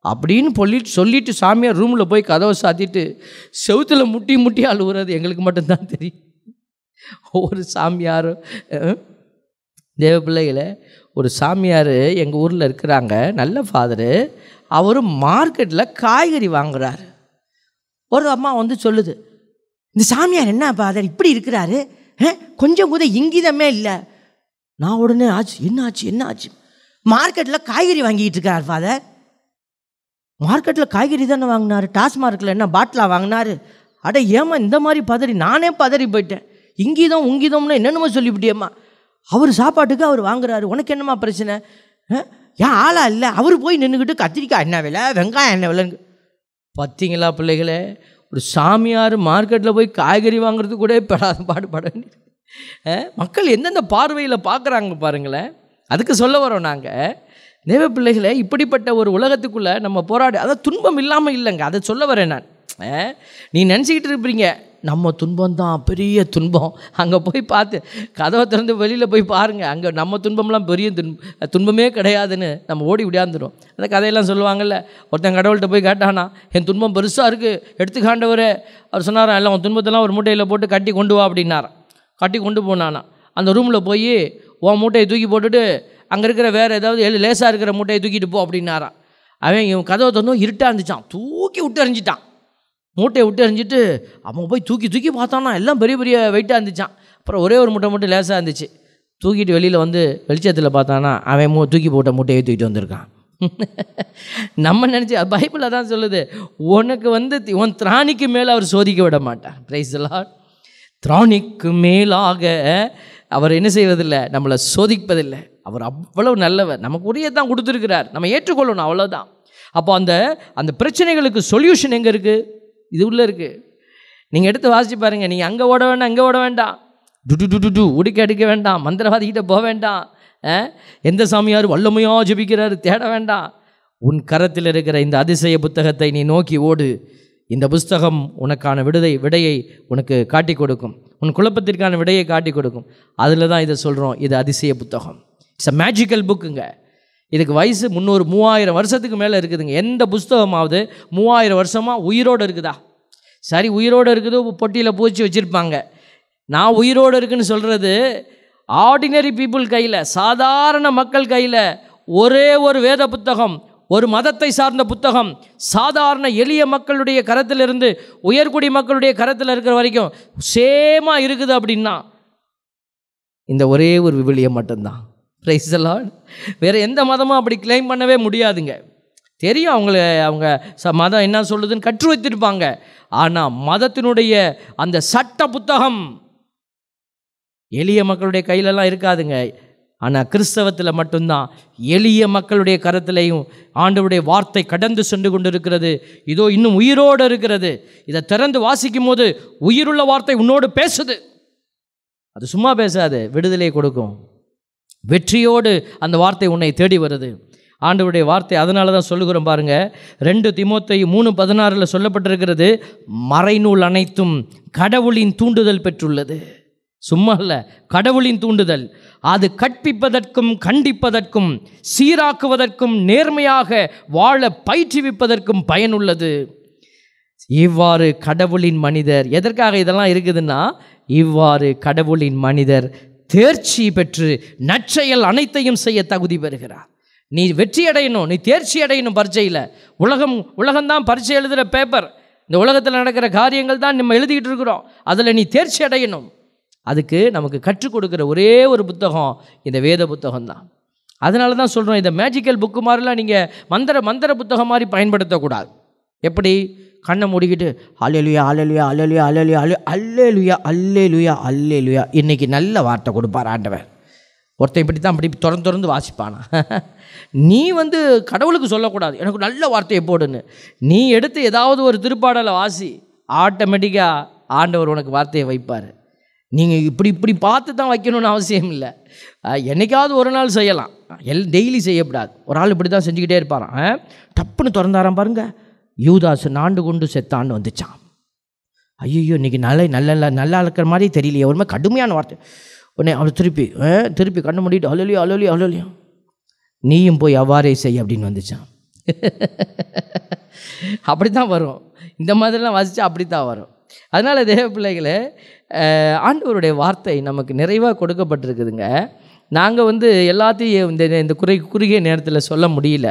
அப்படின்னு சொல்லிட்டு சாமியார் ரூமில் போய் கதவை சாத்திட்டு செவுத்தில் முட்டி அழுவுறது எங்களுக்கு மட்டும்தான் தெரியும். ஒரு சாமியார், தேவ பிள்ளைகளை, ஒரு சாமியார் எங்கள் ஊரில் இருக்கிறாங்க, நல்ல ஃபாதரு. அவர் மார்க்கெட்டில் காய்கறி வாங்குறாரு. ஒரு அம்மா சொல்லுது, இந்த சாமியார் என்ன ஃபாதர் இப்படி இருக்கிறாரு, கொஞ்சம் கூட இங்கிதமே இல்லை. நான் உடனே என்னாச்சு மார்க்கெட்டில் காய்கறி வாங்கிட்டு இருக்கார் ஃபாதர். மார்க்கெட்டில் காய்கறி தானே வாங்கினார், டாஸ்மார்க்கில் என்ன பாட்டிலாக வாங்கினார்? அட ஏம்மா இந்த மாதிரி நானே பதறி போயிட்டேன். இங்கீதம் உங்கீதம்னு என்னென்னமோ சொல்லிவிட்டியம்மா. அவர் சாப்பாட்டுக்கு அவர் வாங்குறாரு, உனக்கு என்னம்மா பிரச்சனை? ஏன் ஆளா இல்லை? அவர் போய் நின்றுக்கிட்டு கத்திரிக்காய் என்ன விலை, வெங்காயம் என்ன விலைன்னு. பார்த்தீங்களா பிள்ளைகளே, ஒரு சாமியார் மார்க்கெட்டில் போய் காய்கறி வாங்குறது கூட பாடுபட மக்கள் எந்தெந்த பார்வையில் பார்க்குறாங்க பாருங்களேன். அதுக்கு சொல்ல வரோம் நாங்கள். தேவ பிள்ளைகளை, இப்படிப்பட்ட ஒரு உலகத்துக்குள்ளே நம்ம போராடி, அதாவது துன்பம் இல்லாமல் இல்லைங்க, அதை சொல்ல வரேன் நான். நீ நினச்சிக்கிட்டு இருப்பீங்க நம்ம துன்பம் தான் பெரிய துன்பம், அங்கே போய் பார்த்து கதவை திறந்து வெளியில் போய் பாருங்கள், அங்கே நம்ம துன்பம்லாம் பெரிய துன்பமே கிடையாதுன்னு நம்ம ஓடி விடாந்துடும். அந்த கதையெல்லாம் சொல்லுவாங்கள்ல, ஒருத்தன் கடவுள்கிட்ட போய் கேட்டானா, என் துன்பம் பெருசாக இருக்குது எடுத்துக்காண்டவர். அவர் சொன்னாராம், எல்லாம் உன் துன்பத்தெல்லாம் ஒரு மூட்டையில் போட்டு கட்டி கொண்டு வா அப்படின்னாராம். கட்டி கொண்டு போனானா, அந்த ரூமில் போய் உன் மூட்டையை தூக்கி போட்டுட்டு அங்கே இருக்கிற வேறு ஏதாவது லேசாக இருக்கிற மூட்டையை தூக்கிட்டு போ அப்படின்னாரான். அவன் இவன் கதவை திறந்தும் இருட்டாக இருந்துச்சான், தூக்கி விட்டு எறிஞ்சிட்டான். மூட்டையை விட்டு எறிஞ்சிட்டு அவன் போய் தூக்கி பார்த்தானா எல்லாம் பெரிய பெரிய வெயிட்டாக இருந்துச்சான். அப்புறம் ஒரே ஒரு மூட்டை மட்டும் லேசாக இருந்துச்சு. தூக்கிட்டு வெளியில் வந்து வெளிச்சத்தில் பார்த்தானா அவன் தூக்கி போட்ட மூட்டையை தூக்கிட்டு வந்திருக்கான். நம்ம நினச்சி பைபிள் அதான் சொல்லுது, உனக்கு வந்து உன் திராணிக்கு மேலே அவர் சோதிக்க விட மாட்டார். Praise the Lord. திராணிக்கு மேலாக அவர் என்ன செய்வதில்லை, நம்மளை சோதிப்பதில்லை. அவர் அவ்வளவு நல்லவர், நமக்கு உரியதான் கொடுத்துருக்கிறார், நம்ம ஏற்றுக்கொள்ளணும், அவ்வளோதான். அப்போ அந்த பிரச்சனைகளுக்கு சொல்யூஷன் எங்கே இருக்குது? இது உள்ளே இருக்குது. நீங்கள் எடுத்து வாசிச்சு பாருங்கள். நீங்கள் அங்கே ஓட வேண்டாம், இங்கே ஓட வேண்டாம், டு உடுக்க அடிக்க வேண்டாம், மந்திரவாதிக்கிட்ட போக வேண்டாம், எந்த சாமியார் வல்லமையாக ஜெபிக்கிறாரு தேட வேண்டாம். உன் கரத்தில் இருக்கிற இந்த அதிசய புத்தகத்தை நீ நோக்கி ஓடு. இந்த புஸ்தகம் உனக்கான விடையை உனக்கு காட்டி கொடுக்கும். உன் குழப்பத்திற்கான விடையை காட்டி கொடுக்கும். அதில் தான் இதை சொல்கிறோம், இது அதிசய புத்தகம். இட்ஸ் அ மேஜிக்கல் புக்குங்க. இதுக்கு வயசு 3000 வருஷத்துக்கு மேலே இருக்குதுங்க. எந்த புஸ்தகமாவது 3000 வருஷமாக உயிரோடு இருக்குதா? சரி, உயிரோடு இருக்குது, பொட்டியில் பூச்சி வச்சுருப்பாங்க. நான் உயிரோடு இருக்குன்னு சொல்கிறது ஆர்டினரி பீப்புள் கையில், சாதாரண மக்கள் கையில் ஒரே ஒரு வேத புத்தகம், ஒரு மதத்தை சார்ந்த புத்தகம் சாதாரண எளிய மக்களுடைய கரத்திலிருந்து உயர்குடி மக்களுடைய கரத்தில் இருக்கிற வரைக்கும் சேமாக இருக்குது அப்படின்னா இந்த ஒரே ஒரு விவிலியம் மட்டும்தான். Praise the Lord. வேறு எந்த மதமும் அப்படி கிளைம் பண்ணவே முடியாதுங்க. தெரியும் அவங்க மதம் என்ன சொல்லுதுன்னு கற்று வைத்திருப்பாங்க. ஆனால் மதத்தினுடைய அந்த சட்ட புத்தகம் எளிய மக்களுடைய கையிலெல்லாம் இருக்காதுங்க. ஆனால் கிறிஸ்தவத்தில் மட்டும்தான் எளிய மக்களுடைய கரத்திலையும் ஆண்டவருடைய வார்த்தை கடந்து சென்று கொண்டு இருக்கிறது. இதோ இன்னும் உயிரோடு இருக்கிறது. இதை திறந்து வாசிக்கும் போது உயிருள்ள வார்த்தை உன்னோடு பேசுது. அது சும்மா பேசாது, விடுதலையை கொடுக்கும். வெற்றியோடு அந்த வார்த்தை உன்னை தேடி வருது. ஆண்டவருடைய வார்த்தை அதனால தான் சொல்லுகிறோம் பாருங்கள். 2 தீமோத்தேயு 3:16 சொல்லப்பட்டிருக்கிறது, மறைநூல் அனைத்தும் கடவுளின் தூண்டுதல் பெற்றுள்ளது. சும்மா இல்லை, கடவுளின் தூண்டுதல். அது கற்பிப்பதற்கும் கண்டிப்பதற்கும் சீராக்குவதற்கும் நேர்மையாக வாழ பயிற்றுவிப்பதற்கும் பயனுள்ளது. இவ்வாறு கடவுளின் மனிதர், எதற்காக இதெல்லாம் இருக்குதுன்னா, இவ்வாறு கடவுளின் மனிதர் தேர்ச்சி பெற்று நற்செயல் அனைத்தையும் செய்ய தகுதி பெறுகிறார். நீ வெற்றி அடையணும், நீ தேர்ச்சி அடையணும் பரீட்சையில். உலகம்தான் பரீட்சை எழுதுகிற பேப்பர். இந்த உலகத்தில் நடக்கிற காரியங்கள் தான் நம்ம எழுதிக்கிட்டு இருக்கிறோம். அதில் நீ தேர்ச்சி அடையணும். அதுக்கு நமக்கு கற்றுக் கொடுக்குற ஒரே ஒரு புத்தகம் இந்த வேத புத்தகம் தான். அதனால தான் சொல்கிறோம், இந்த மேஜிக்கல் புக்கு மாதிரிலாம் நீங்கள் மந்திர புத்தகம் மாதிரி பயன்படுத்தக்கூடாது. எப்படி? கண்ணை மூடிக்கிட்டு அல்லேலுயா அல்லேலுயா அல்லேலுயா அல்லேலுயா அல்லேலுயா அல்லேலுயா அல்லேலுயா இன்றைக்கி நல்ல வார்த்தை கொடுப்பார் ஆண்டவர். ஒருத்தன் இப்படி தான் அப்படி திறந்து வாசிப்பானா? நீ கடவுளுக்கு சொல்லக்கூடாது எனக்கு நல்ல வார்த்தையை போடுன்னு. நீ எடுத்து ஏதாவது ஒரு திருப்பாடலை வாசி, ஆட்டோமேட்டிக்காக ஆண்டவர் உனக்கு வார்த்தையை வைப்பார். நீங்கள் இப்படி பார்த்து தான் வைக்கணும்னு அவசியம் இல்லை. என்றைக்காவது ஒரு நாள் செய்யலாம், டெய்லி செய்யக்கூடாது. ஒரு ஆள் இப்படி தான் செஞ்சுக்கிட்டே இருப்பாரான். டப்புன்னு திறந்தாராம் பாருங்க, யூதாஸ் நாண்டு கொண்டு செத்தான்னு வந்துச்சான். ஐயோ இன்றைக்கி நல்லா இருக்கிற மாதிரி தெரியலையே, ஒரு மாதிரி கடுமையான வார்த்தை. உடனே அவள் திருப்பி கண்ணு மூடிட்டு அலலியோ நீயும் போய் அவ்வாறே செய் அப்படின்னு வந்துச்சான். அப்படி தான் வரும், இந்த மாதிரிலாம் வாசித்தா அப்படி தான் வரும். அதனால் தேவ பிள்ளைகளே, ஆண்டவருடைய வார்த்தை நமக்கு நிறைவாக கொடுக்கப்பட்டிருக்குதுங்க. நாங்கள் எல்லாத்தையும் இந்த குறுகிய நேரத்தில் சொல்ல முடியல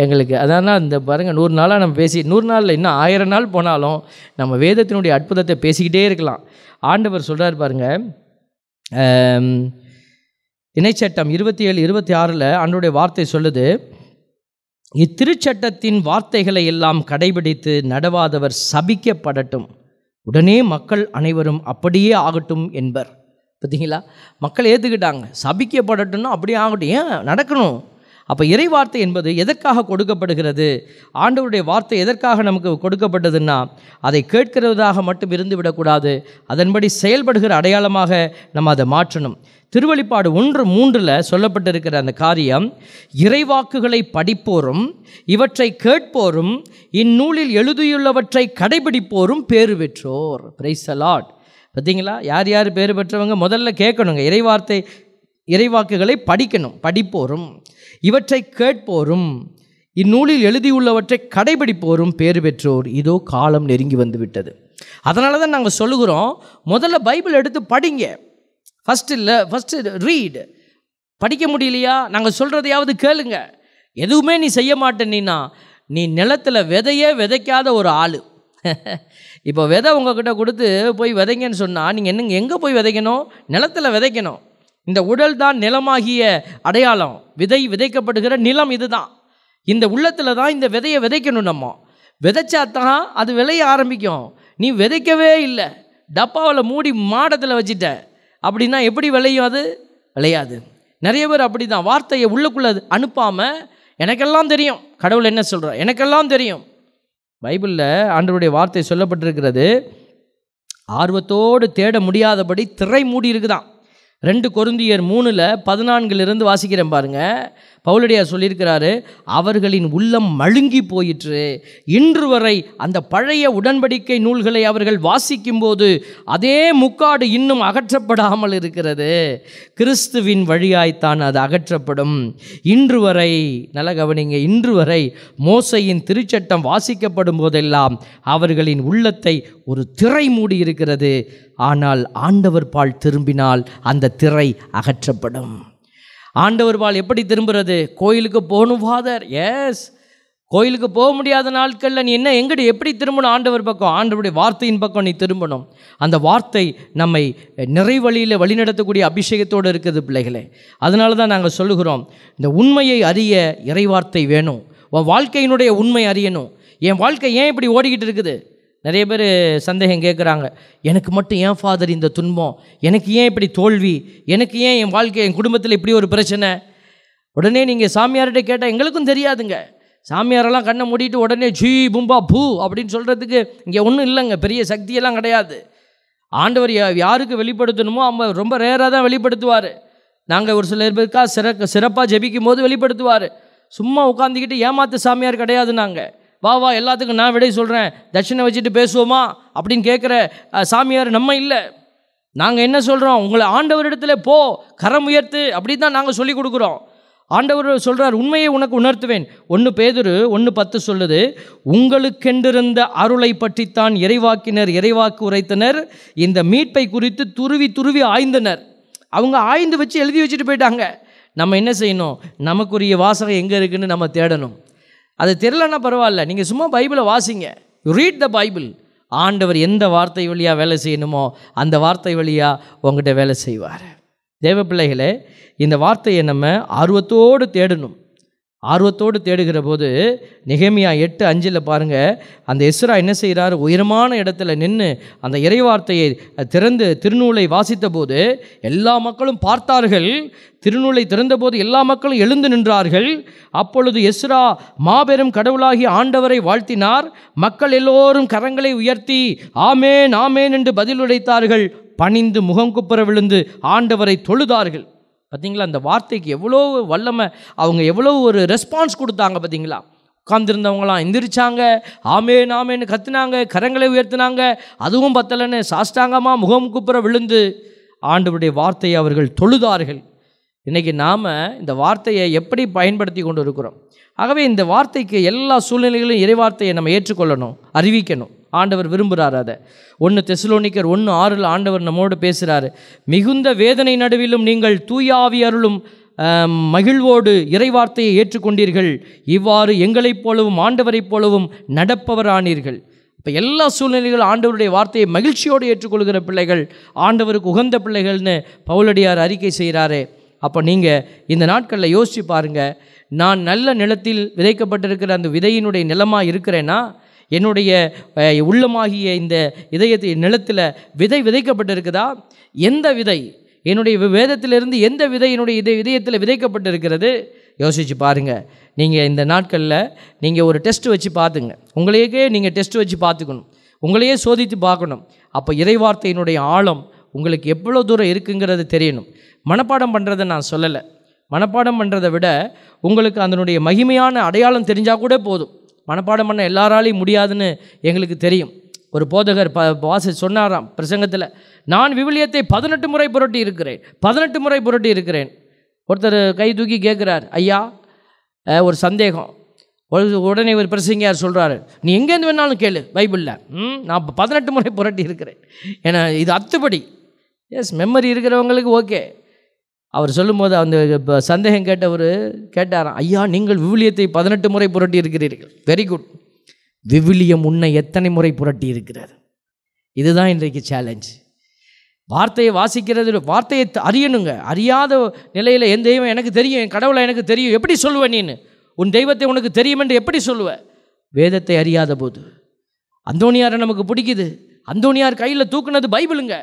எங்களுக்கு. அதனால் இந்த பாருங்கள், 100 நாளாக நம்ம 100 நாளில் இன்னும் 1000 நாள் போனாலும் நம்ம வேதத்தினுடைய அற்புதத்தை பேசிக்கிட்டே இருக்கலாம். ஆண்டவர் சொல்கிறார் பாருங்கள், இணைச்சட்டம் 27:26 ஆண்டவருடைய வார்த்தை சொல்லுது, இத்திருச்சட்டத்தின் வார்த்தைகளை எல்லாம் கடைபிடித்து நடவாதவர் சபிக்கப்படட்டும், உடனே மக்கள் அனைவரும் அப்படியே ஆகட்டும் என்பர். பார்த்தீங்களா, மக்கள் ஏற்றுக்கிட்டாங்க. சபிக்கப்படட்டும்னா அப்படியே ஆகட்டும், ஏன் நடக்கணும். அப்போ இறை வார்த்தை என்பது எதற்காக கொடுக்கப்படுகிறது? ஆண்டவருடைய வார்த்தை எதற்காக நமக்கு கொடுக்கப்பட்டதுன்னா, அதை கேட்கிறதாக மட்டும் இருந்து விடக்கூடாது, அதன்படி செயல்படுகிற அடையாளமாக நம்ம அதை மாற்றணும். திருவெளிப்பாடு 1:3 சொல்லப்பட்டிருக்கிற அந்த காரியம், இறைவாக்குகளை படிப்போரும் இவற்றை கேட்போரும் இந்நூலில் எழுதியுள்ளவற்றை கடைபிடிப்போரும் பேறு பெற்றோர். Praise the Lord. பார்த்தீங்களா, யார் பேறு பெற்றவங்க? முதல்ல கேட்கணுங்க, இறைவாக்குகளை படிக்கணும். படிப்போரும் இவற்றை கேட்போரும் இந்நூலில் எழுதியுள்ளவற்றை கடைபிடிப்போரும் பேறு பெற்றோர். இதோ காலம் நெருங்கி வந்து விட்டது. அதனால தான் நாங்கள் சொல்லுகிறோம், முதல்ல பைபிள் எடுத்து படிங்க. First read. படிக்க முடியலையா, நாங்கள் சொல்கிறதையாவது கேளுங்க. எதுவுமே நீ செய்ய மாட்டேன்னா நீ நிலத்தில் விதையே விதைக்காத ஒரு ஆள். இப்போ விதை உங்ககிட்ட கொடுத்து போய் விதைங்கன்னு சொன்னால் நீங்கள் எங்கே போய் விதைக்கணும்? நிலத்தில் விதைக்கணும். இந்த உடல் தான் நிலமாகிய அடையாளம். விதை விதைக்கப்படுகிற நிலம் இதுதான். இந்த உள்ளத்தில் தான் இந்த விதையை விதைக்கணும். நம்ம விதைச்சா தான் அது விளைய ஆரம்பிக்கும். நீ விதைக்கவே இல்லை, டப்பாவில் மூடி மாடத்தில் வச்சுட்ட அப்படின்னா எப்படி விளையும்? அது விளையாது. நிறைய பேர் அப்படி தான் வார்த்தையை உள்ளுக்குள்ளே அனுப்பாமல் எனக்கெல்லாம் தெரியும், கடவுள் என்ன சொல்கிறார் எனக்கெல்லாம் தெரியும். பைபிளில் ஆண்டவருடைய வார்த்தை சொல்லப்பட்டிருக்கிறது, ஆர்வத்தோடு தேட முடியாதபடி திரை மூடி இருக்குதான். 2 கொரிந்தியர் 3:14 வாசிக்கிறேன் பாருங்க. பவுலடியார் சொல்லியிருக்கிறாரு, அவர்களின் உள்ளம் மழுங்கி போயிற்று. இன்று வரை அந்த பழைய உடன்படிக்கை நூல்களை அவர்கள் வாசிக்கும்போது அதே முக்காடு இன்னும் அகற்றப்படாமல் இருக்கிறது. கிறிஸ்துவின் வழியாய்த்தான் அது அகற்றப்படும். இன்று வரை, நல்ல கவனிங்க, இன்று வரை மோசையின் திருச்சட்டம் வாசிக்கப்படும் போதெல்லாம் அவர்களின் உள்ளத்தை ஒரு திரை மூடி இருக்கிறது. ஆனால் ஆண்டவர் பால் திரும்பினால் அந்த திரை அகற்றப்படும். ஆண்டவர் பால் எப்படி திரும்புறது? கோயிலுக்கு போகணும் ஃபாதர். எஸ், கோயிலுக்கு போக முடியாத நாட்களில் நீ எங்கடி எப்படி திரும்பணும்? ஆண்டவர் பக்கம், ஆண்டவருடைய வார்த்தையின் பக்கம் நீ திரும்பணும். அந்த வார்த்தை நம்மை நிறைவழியில் வழிநடத்தக்கூடிய அபிஷேகத்தோடு இருக்குது பிள்ளைகளே. அதனால தான் நாங்கள் சொல்லுகிறோம், இந்த உண்மையை அறிய இறைவார்த்தை வேணும். உன் வாழ்க்கையினுடைய உண்மை அறியணும். என் வாழ்க்கை ஏன் இப்படி ஓடிக்கிட்டு இருக்குது? நிறைய பேர் சந்தேகம் கேட்குறாங்க, எனக்கு மட்டும் ஏன் ஃபாதர் இந்த துன்பம், எனக்கு ஏன் இப்படி தோல்வி, எனக்கு ஏன் என் வாழ்க்கை, என் குடும்பத்தில் இப்படி ஒரு பிரச்சனை? உடனே நீங்கள் சாமியார்கிட்ட கேட்டால் எங்களுக்கும் தெரியாதுங்க. சாமியாரெல்லாம் கண்ணை மூடிட்டு உடனே ஜீ பும்பா பூ அப்படின்னு சொல்கிறதுக்கு இங்கே ஒன்றும் இல்லைங்க, பெரிய சக்தியெல்லாம் கிடையாது. ஆண்டவர் யாருக்கு வெளிப்படுத்தணுமோ அவங்க ரொம்ப ரேராக தான் வெளிப்படுத்துவார். நாங்கள் ஒரு சில பேருக்காக சிறப்பாக ஜெபிக்கும் போது வெளிப்படுத்துவார். சும்மா உட்காந்துக்கிட்டு ஏமாத்து சாமியார் கிடையாது. நாங்கள் வா எல்லாத்துக்கும் நான் விடை சொல்கிறேன், தட்சிணை வச்சுட்டு பேசுவோமா அப்படின்னு கேட்குற சாமியார் நம்ம இல்லை. நாங்கள் என்ன சொல்கிறோம், உங்களை ஆண்டவரிடத்துல போ, கரம் உயர்த்து, அப்படி தான் நாங்கள் சொல்லி கொடுக்குறோம். ஆண்டவர் சொல்கிறார், உண்மையை உனக்கு உணர்த்துவேன். 1 பேதுரு 1:10 சொல்லுது, உங்களுக்கென்றிருந்த அருளை பற்றித்தான் இறைவாக்கினர் இறைவாக்கு உரைத்தனர், இந்த மீட்பை குறித்து துருவி ஆய்ந்தனர். அவங்க ஆய்ந்து வச்சு எழுதி வச்சுட்டு போயிட்டாங்க. நம்ம என்ன செய்யணும்? நமக்குரிய வாசகம் எங்கே இருக்குதுன்னு நம்ம தேடணும். அது தெரியலன்னா பரவாயில்ல, நீங்கள் சும்மா பைபிளை வாசிங்க, யூ ரீட் த பைபிள். ஆண்டவர் எந்த வார்த்தை வழியாக வேலை செய்யணுமோ அந்த வார்த்தை வழியாக உங்கள்கிட்ட வேலை செய்வார். தேவ பிள்ளைகளே, இந்த வார்த்தையை நம்ம ஆர்வத்தோடு தேடணும். ஆர்வத்தோடு தேடுகிற போது நெகேமியா 8:5 பாருங்கள், அந்த எஸ்ரா என்ன செய்கிறார்? உயரமான இடத்துல நின்று அந்த இறைவார்த்தையை திறந்து திருநூலை வாசித்த போது எல்லா மக்களும் பார்த்தார்கள். திருநூலை திறந்தபோது எல்லா மக்களும் எழுந்து நின்றார்கள். அப்பொழுது எஸ்ரா மாபெரும் கடவுளாகி ஆண்டவரை வாழ்த்தினார். மக்கள் எல்லோரும் கரங்களை உயர்த்தி ஆமேன் ஆமேன் என்று பதில் உரைத்தார்கள். பணிந்து முகங்குப்புற விழுந்து ஆண்டவரை தொழுதார்கள். பார்த்தீங்களா, அந்த வார்த்தைக்கு எவ்வளோ வல்லமை, அவங்க எவ்வளோ ஒரு ரெஸ்பான்ஸ் கொடுத்தாங்க. பார்த்தீங்களா, உட்கார்ந்துருந்தவங்களாம் எந்திரிச்சாங்க, ஆமேன் ஆமேன்னு கத்துனாங்க, கரங்களை உயர்த்தினாங்க. அதுவும் பத்தலைன்னு சாஷ்டாங்கமாக முகம் குப்புற விழுந்து ஆண்டவருடைய வார்த்தையை அவர்கள் தொழுதார்கள். இன்றைக்கி நாம் இந்த வார்த்தையை எப்படி பயன்படுத்தி கொண்டு இருக்கிறோம்? ஆகவே இந்த வார்த்தைக்கு எல்லா சூழ்நிலைகளிலும் இறைவார்த்தையை நம்ம ஏற்றுக்கொள்ளணும், அறிவிக்கணும். ஆண்டவர் விரும்புகிறார் அதை. 1 தெசலோனிக்கர் 1:6 ஆண்டவர் நம்மோடு பேசுகிறாரு. மிகுந்த வேதனை நடுவிலும் நீங்கள் தூயாவி அருளும் மகிழ்வோடு இறைவார்த்தையை ஏற்றுக்கொண்டீர்கள். இவ்வாறு எங்களைப் போலவும் ஆண்டவரைப் போலவும் நடப்பவரானீர்கள். இப்போ எல்லா சூழ்நிலைகளும் ஆண்டவருடைய வார்த்தையை மகிழ்ச்சியோடு ஏற்றுக்கொள்கிற பிள்ளைகள் ஆண்டவருக்கு உகந்த பிள்ளைகள்னு பவுலடியார் அறிக்கை செய்கிறாரே. அப்போ நீங்கள் இந்த நாட்களில் யோசித்து பாருங்கள், நான் நல்ல நிலத்தில் விதைக்கப்பட்டிருக்கிற அந்த விதையினுடைய நிலமாக இருக்கிறேன்னா, என்னுடைய உள்ளமாகிய இந்த இதயத்தை நிலத்தில் விதை விதைக்கப்பட்டிருக்குதா? எந்த விதை? என்னுடைய வேதத்திலிருந்து எந்த விதை என்னுடைய இதயத்தில் விதைக்கப்பட்டிருக்கிறது? யோசித்து பாருங்கள். நீங்கள் இந்த நாட்களில் நீங்கள் ஒரு டெஸ்ட் வச்சு பார்த்துங்க. உங்களையே நீங்கள் டெஸ்ட் வச்சு பார்த்துக்கணும், உங்களையே சோதித்து பார்க்கணும். அப்போ இறைவார்த்தையினுடைய ஆழம் உங்களுக்கு எவ்வளோ தூரம் இருக்குங்கிறது தெரியணும். மனப்பாடம் பண்ணுறதை நான் சொல்லலை. மனப்பாடம் பண்ணுறதை விட உங்களுக்கு அதனுடைய மகிமையான அடையாளம் தெரிஞ்சால் கூட போதும். மனப்பாடம் பண்ண எல்லாராலையும் முடியாதுன்னு எங்களுக்கு தெரியும். ஒரு போதகர் சொன்னாராம் பிரசங்கத்தில், நான் விவிலியத்தை 18 முறை புரட்டி இருக்கிறேன், 18 முறை புரட்டி இருக்கிறேன். ஒருத்தர் கை தூக்கி கேட்குறார், ஐயா ஒரு சந்தேகம். உடனே ஒரு பிரசங்கியார் சொல்கிறாரு, நீ எங்கேருந்து வேணாலும் கேளு, பைபிளில் நான் 18 முறை புரட்டி இருக்கிறேன். ஏன்னா இது அத்துப்படி. எஸ், மெமரி இருக்கிறவங்களுக்கு ஓகே. அவர் சொல்லும்போது அந்த சந்தேகம் கேட்டவர் கேட்டாராம், ஐயா நீங்கள் விவிலியத்தை 18 முறை புரட்டி இருக்கிறீர்கள், வெரி குட். விவிலியம் உன்னை எத்தனை முறை புரட்டி இருக்கிறது? இதுதான் இன்றைக்கு சேலஞ்ச். வார்த்தையை வாசிக்கிறது, வார்த்தையை அறியணுங்க. அறியாத நிலையில் என் தெய்வம் எனக்கு தெரியும், என் கடவுளை எனக்கு தெரியும் எப்படி சொல்லுவேன்? நீ உன் தெய்வத்தை உனக்கு தெரியும் என்று எப்படி சொல்லுவேன்? வேதத்தை அறியாத போது. அந்தோனியாரை நமக்கு பிடிக்குது. அந்தோனியார் கையில் தூக்குனது பைபிளுங்க.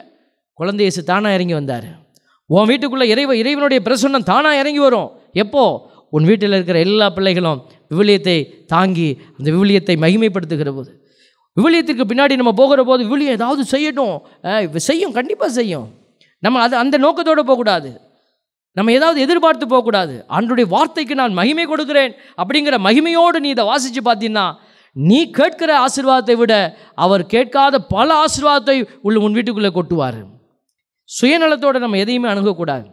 குழந்தை இயேசு தானாக இறங்கி வந்தார். உன் வீட்டுக்குள்ளே இறைவனுடைய பிரசன்னம் தானாக இறங்கி வரும். எப்போ? உன் வீட்டில் இருக்கிற எல்லா பிள்ளைகளும் விவிலியத்தை தாங்கி அந்த விவிலியத்தை மகிமைப்படுத்துகிற போது. விவிலியத்திற்கு பின்னாடி நம்ம போகிற போது விவிலியம் ஏதாவது செய்யட்டும், செய்யும், கண்டிப்பாக செய்யும். நம்ம அந்த நோக்கத்தோடு போகக்கூடாது. நம்ம ஏதாவது எதிர்பார்த்து போகக்கூடாது. ஆண்டவருடைய வார்த்தைக்கு நான் மகிமை கொடுக்கிறேன் அப்படிங்கிற மகிமையோடு நீ இதை வாசித்து பார்த்தீங்கன்னா, நீ கேட்கிற ஆசீர்வாதத்தை விட அவர் கேட்காத பல ஆசீர்வாதத்தை உன் வீட்டுக்குள்ளே கொட்டுவார். சுயநலத்தோடு நம்ம எதையுமே அணுகக்கூடாது.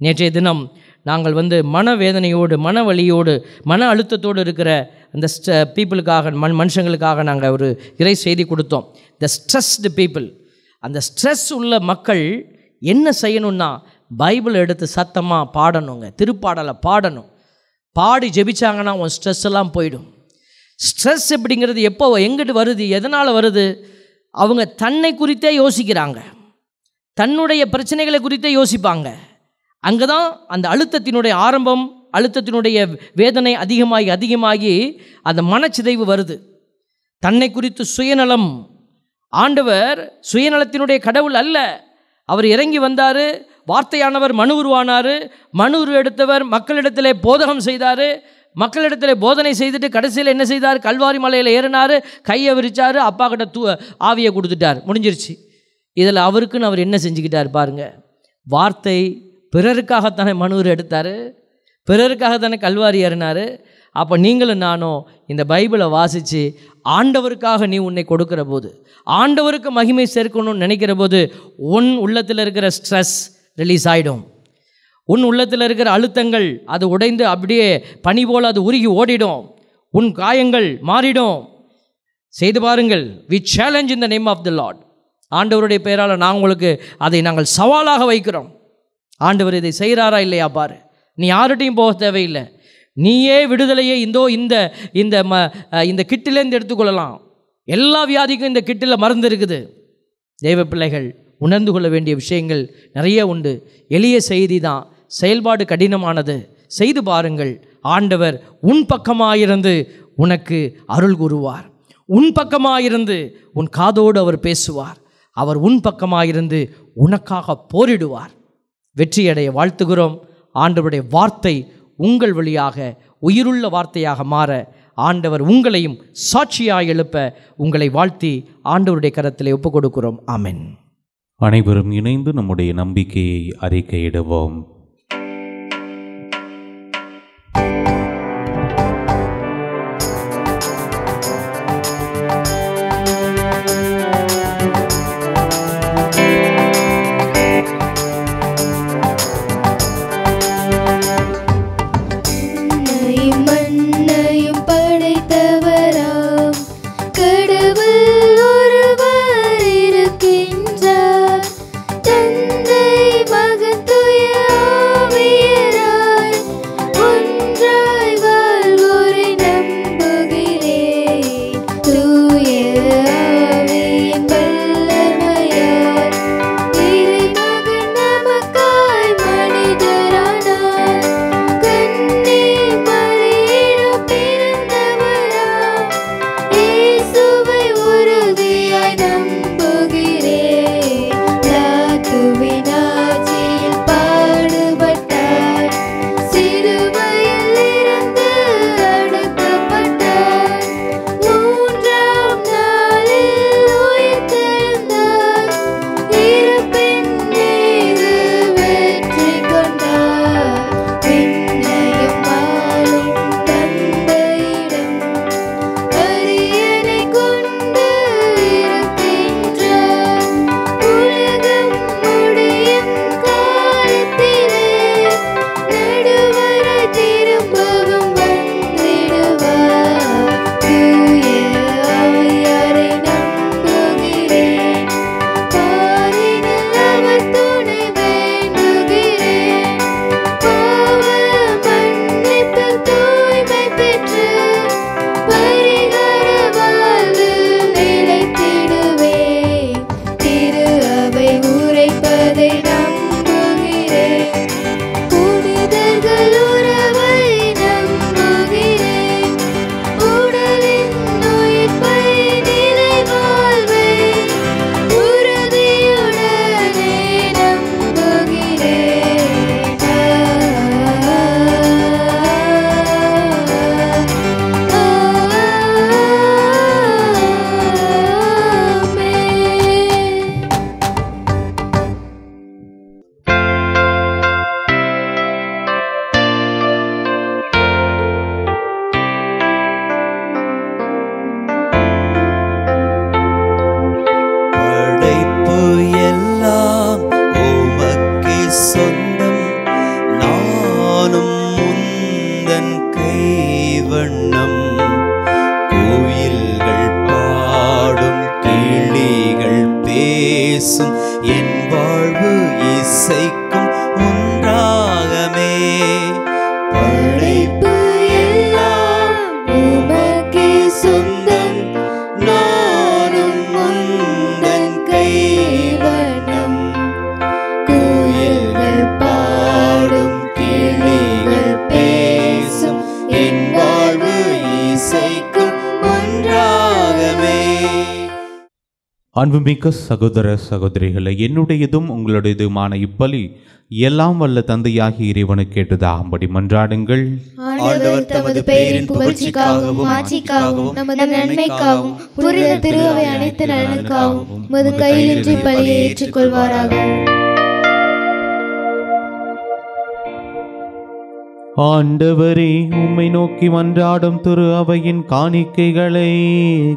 நேற்றைய தினம் நாங்கள் மனவேதனையோடு, மன வலியோடு, மன அழுத்தத்தோடு இருக்கிற அந்த பீப்புளுக்காக, மனுஷங்களுக்காக நாங்கள் ஒரு இறை செய்தி கொடுத்தோம். த ஸ்ட்ரெஸ்டு பீப்புள். அந்த ஸ்ட்ரெஸ் உள்ள மக்கள் என்ன செய்யணும்னா, பைபிள் எடுத்து சத்தமாக பாடணுங்க. திருப்பாடலை பாடணும். பாடி ஜெபிச்சாங்கன்னா உன் ஸ்ட்ரெஸ் எல்லாம் போயிடும். ஸ்ட்ரெஸ் அப்படிங்கிறது எப்போ எங்கிட்டு வருது, எதனால் வருது? அவங்க தன்னை குறித்தே யோசிக்கிறாங்க, தன்னுடைய பிரச்சனைகளை குறித்தே யோசிப்பாங்க. அங்கே தான் அந்த அழுத்தத்தினுடைய ஆரம்பம், அழுத்தத்தினுடைய வேதனை அதிகமாகி அந்த மனச்சிதைவு வருது. தன்னை குறித்து சுயநலம். ஆண்டவர் சுயநலத்தினுடைய கடவுள் அல்ல. அவர் இறங்கி வந்தார், வார்த்தையானவர் மனு உருவானார், மனு எடுத்தவர் மக்களிடத்திலே போதகம் செய்தார், மக்களிடத்தில் போதனை செய்துட்டு கடைசியில் என்ன செய்தார்? கல்வாரி மலையில் ஏறினார், கையை விரிச்சார், அப்பா கிட்ட ஆவியை கொடுத்துட்டார், முடிஞ்சிருச்சு. இதில் அவருக்குன்னு அவர் என்ன செஞ்சுக்கிட்டார் பாருங்கள். வார்த்தை பிறருக்காகத்தானே மனு எடுத்தார், பிறருக்காகத்தானே கல்வாரி ஏறினார். அப்போ நீங்களும் நானும் இந்த பைபிளை வாசித்து ஆண்டவருக்காக நீ உன்னை கொடுக்கிற போது, ஆண்டவருக்கு மகிமை சேர்க்கணும்னு நினைக்கிற போது, உன் உள்ளத்தில் இருக்கிற ஸ்ட்ரெஸ் ரிலீஸ் ஆகிடும். உன் உள்ளத்தில் இருக்கிற அழுத்தங்கள் அது உடைந்து அப்படியே பனி போல் அது உருகி ஓடிடும். உன் காயங்கள் மாறிடும். செய்து பாருங்கள். We challenge in the name of the lord. ஆண்டவருடைய பெயரால் அதை நாங்கள் சவாலாக வைக்கிறோம். ஆண்டவர் இதை செய்கிறாரா இல்லையா பாரு. நீ யார்கிட்டையும் போக தேவையில்லை. நீயே விடுதலையை இந்த கிட்டிலேருந்து எடுத்துக்கொள்ளலாம். எல்லா வியாதிக்கும் இந்த கிட்டில் மருந்து இருக்குது. தெய்வ பிள்ளைகள் உணர்ந்து கொள்ள வேண்டிய விஷயங்கள் நிறைய உண்டு. எளிய செய்தி தான், செயல்பாடு கடினமானது. செய்து பாருங்கள். ஆண்டவர் உன் பக்கமாயிருந்து உனக்கு அருள் கூறுவார். உன் பக்கமாயிருந்து உன் காதோடு அவர் பேசுவார். அவர் உன் பக்கமாயிருந்து உனக்காக போரிடுவார். வெற்றியடைய வாழ்த்துகிறோம். ஆண்டவருடைய வார்த்தை உங்கள் வழியாக உயிருள்ள வார்த்தையாக மாற ஆண்டவர் உங்களையும் சாட்சியாக எழுப்ப உங்களை வாழ்த்தி ஆண்டவருடைய கரத்திலே ஒப்புக் கொடுக்கிறோம். ஆமென். அனைவரும் இணைந்து நம்முடைய நம்பிக்கையை அறிக்கையிடுவோம். தந்தை மகன் தூய அன்புமிக்க சகோதர சகோதரிகளை, என்னுடையதும் உங்களுடையதுமான இப்பலி எல்லாம் வல்ல தந்தையாகி இறைவனுக்கு கேட்டதாகும்படி மன்றாடுங்கள். ஆண்டவர் தமது பெயரின் புகழ்ச்சிக்காகவும் ஆட்சிக்காகவும் நமது நன்மைக்காகவும் புனித திரு அவை அனைத்து நலனுக்காகவும் உமது கையிலின்றி பலியை ஏற்றுக்கொள்வாராக. ஆண்டவரே, உம்மை நோக்கி மன்றாடும் திரு அவையின் காணிக்கைகளை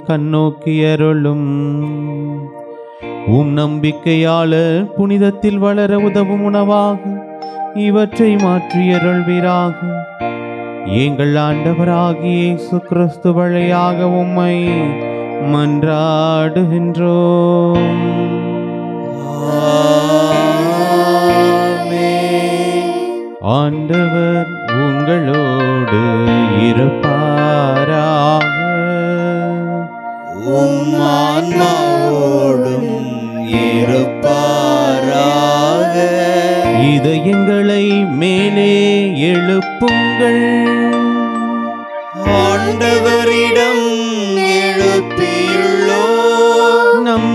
கண்ணோக்கி அருளும். உம் நம்பிக்கையாளர் புனிதத்தில் வளர உதவும் உணவாக இவற்றை மாற்றியருள்வீராக. எங்கள் ஆண்டவராகிய இயேசு கிறிஸ்து வழியாக உம்மை மன்றாடுகின்றோம். ஆண்டவர் உங்களோடு இருப்பாராக. உம் ஆன்மாவோடும் இருப்பாராக. இதயங்களை மேலே எழுப்புங்கள். ஆண்டவரிடம் எழுப்பியுள்ளோம். நம்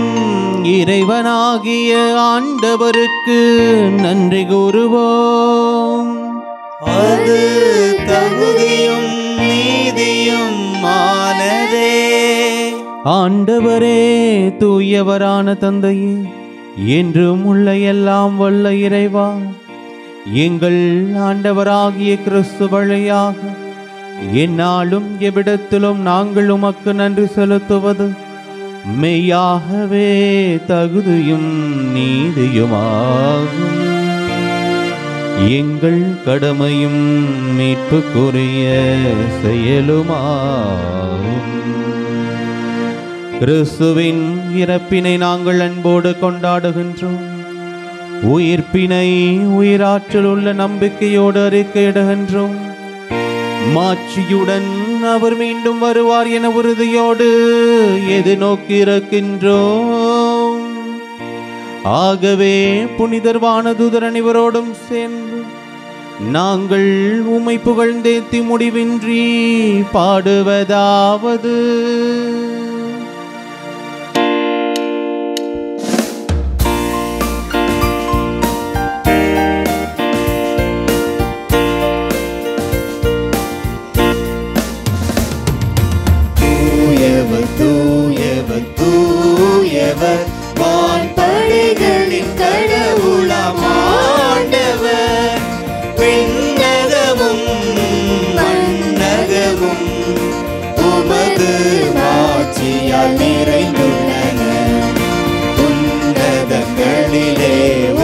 இறைவனாகிய ஆண்டவருக்கு நன்றி கூறுவோம். அது தகுதியும் நீதியும் ஆனதே. ஆண்டவரே, தூயவரான தந்தையே, என்றும் உள்ள எல்லாம் வல்ல இறைவா, எங்கள் ஆண்டவராகிய கிறிஸ்து வழியாக எந்நாளும் எவ்விடத்திலும் நாங்கள் உமக்கு நன்றி செலுத்துவது மெய்யாகவே தகுதியும் நீதியுமாகும். எங்கள் கடமையும் மீட்புக்குரிய செயலுமாகும். கிறிஸ்துவின் இறப்பினை நாங்கள் அன்போடு கொண்டாடுகின்றோம். உயிர்ப்பினை உயிராற்றல் உள்ள நம்பிக்கையோடு அறிக்கையிடுகின்றோம். மாட்சியுடன் அவர் மீண்டும் வருவார் என உறுதியோடு எதிர்நோக்கி இருக்கின்றோம். ஆகவே புனிதர் வானதூதர் அனைவரோடும் சேர்ந்து நாங்கள் உம்மை புகழ்ந்தேத்தி முடிவின்றி பாடுவதாவது: தூயவர் தூயவர் தூயவர் வான்படைகளின் கடவுளாம் ஆண்டவர். விண்ணகமும் மண்ணகமும் உமது மாட்சியால் நிறைந்துள்ளன. உன்னதங்களிலே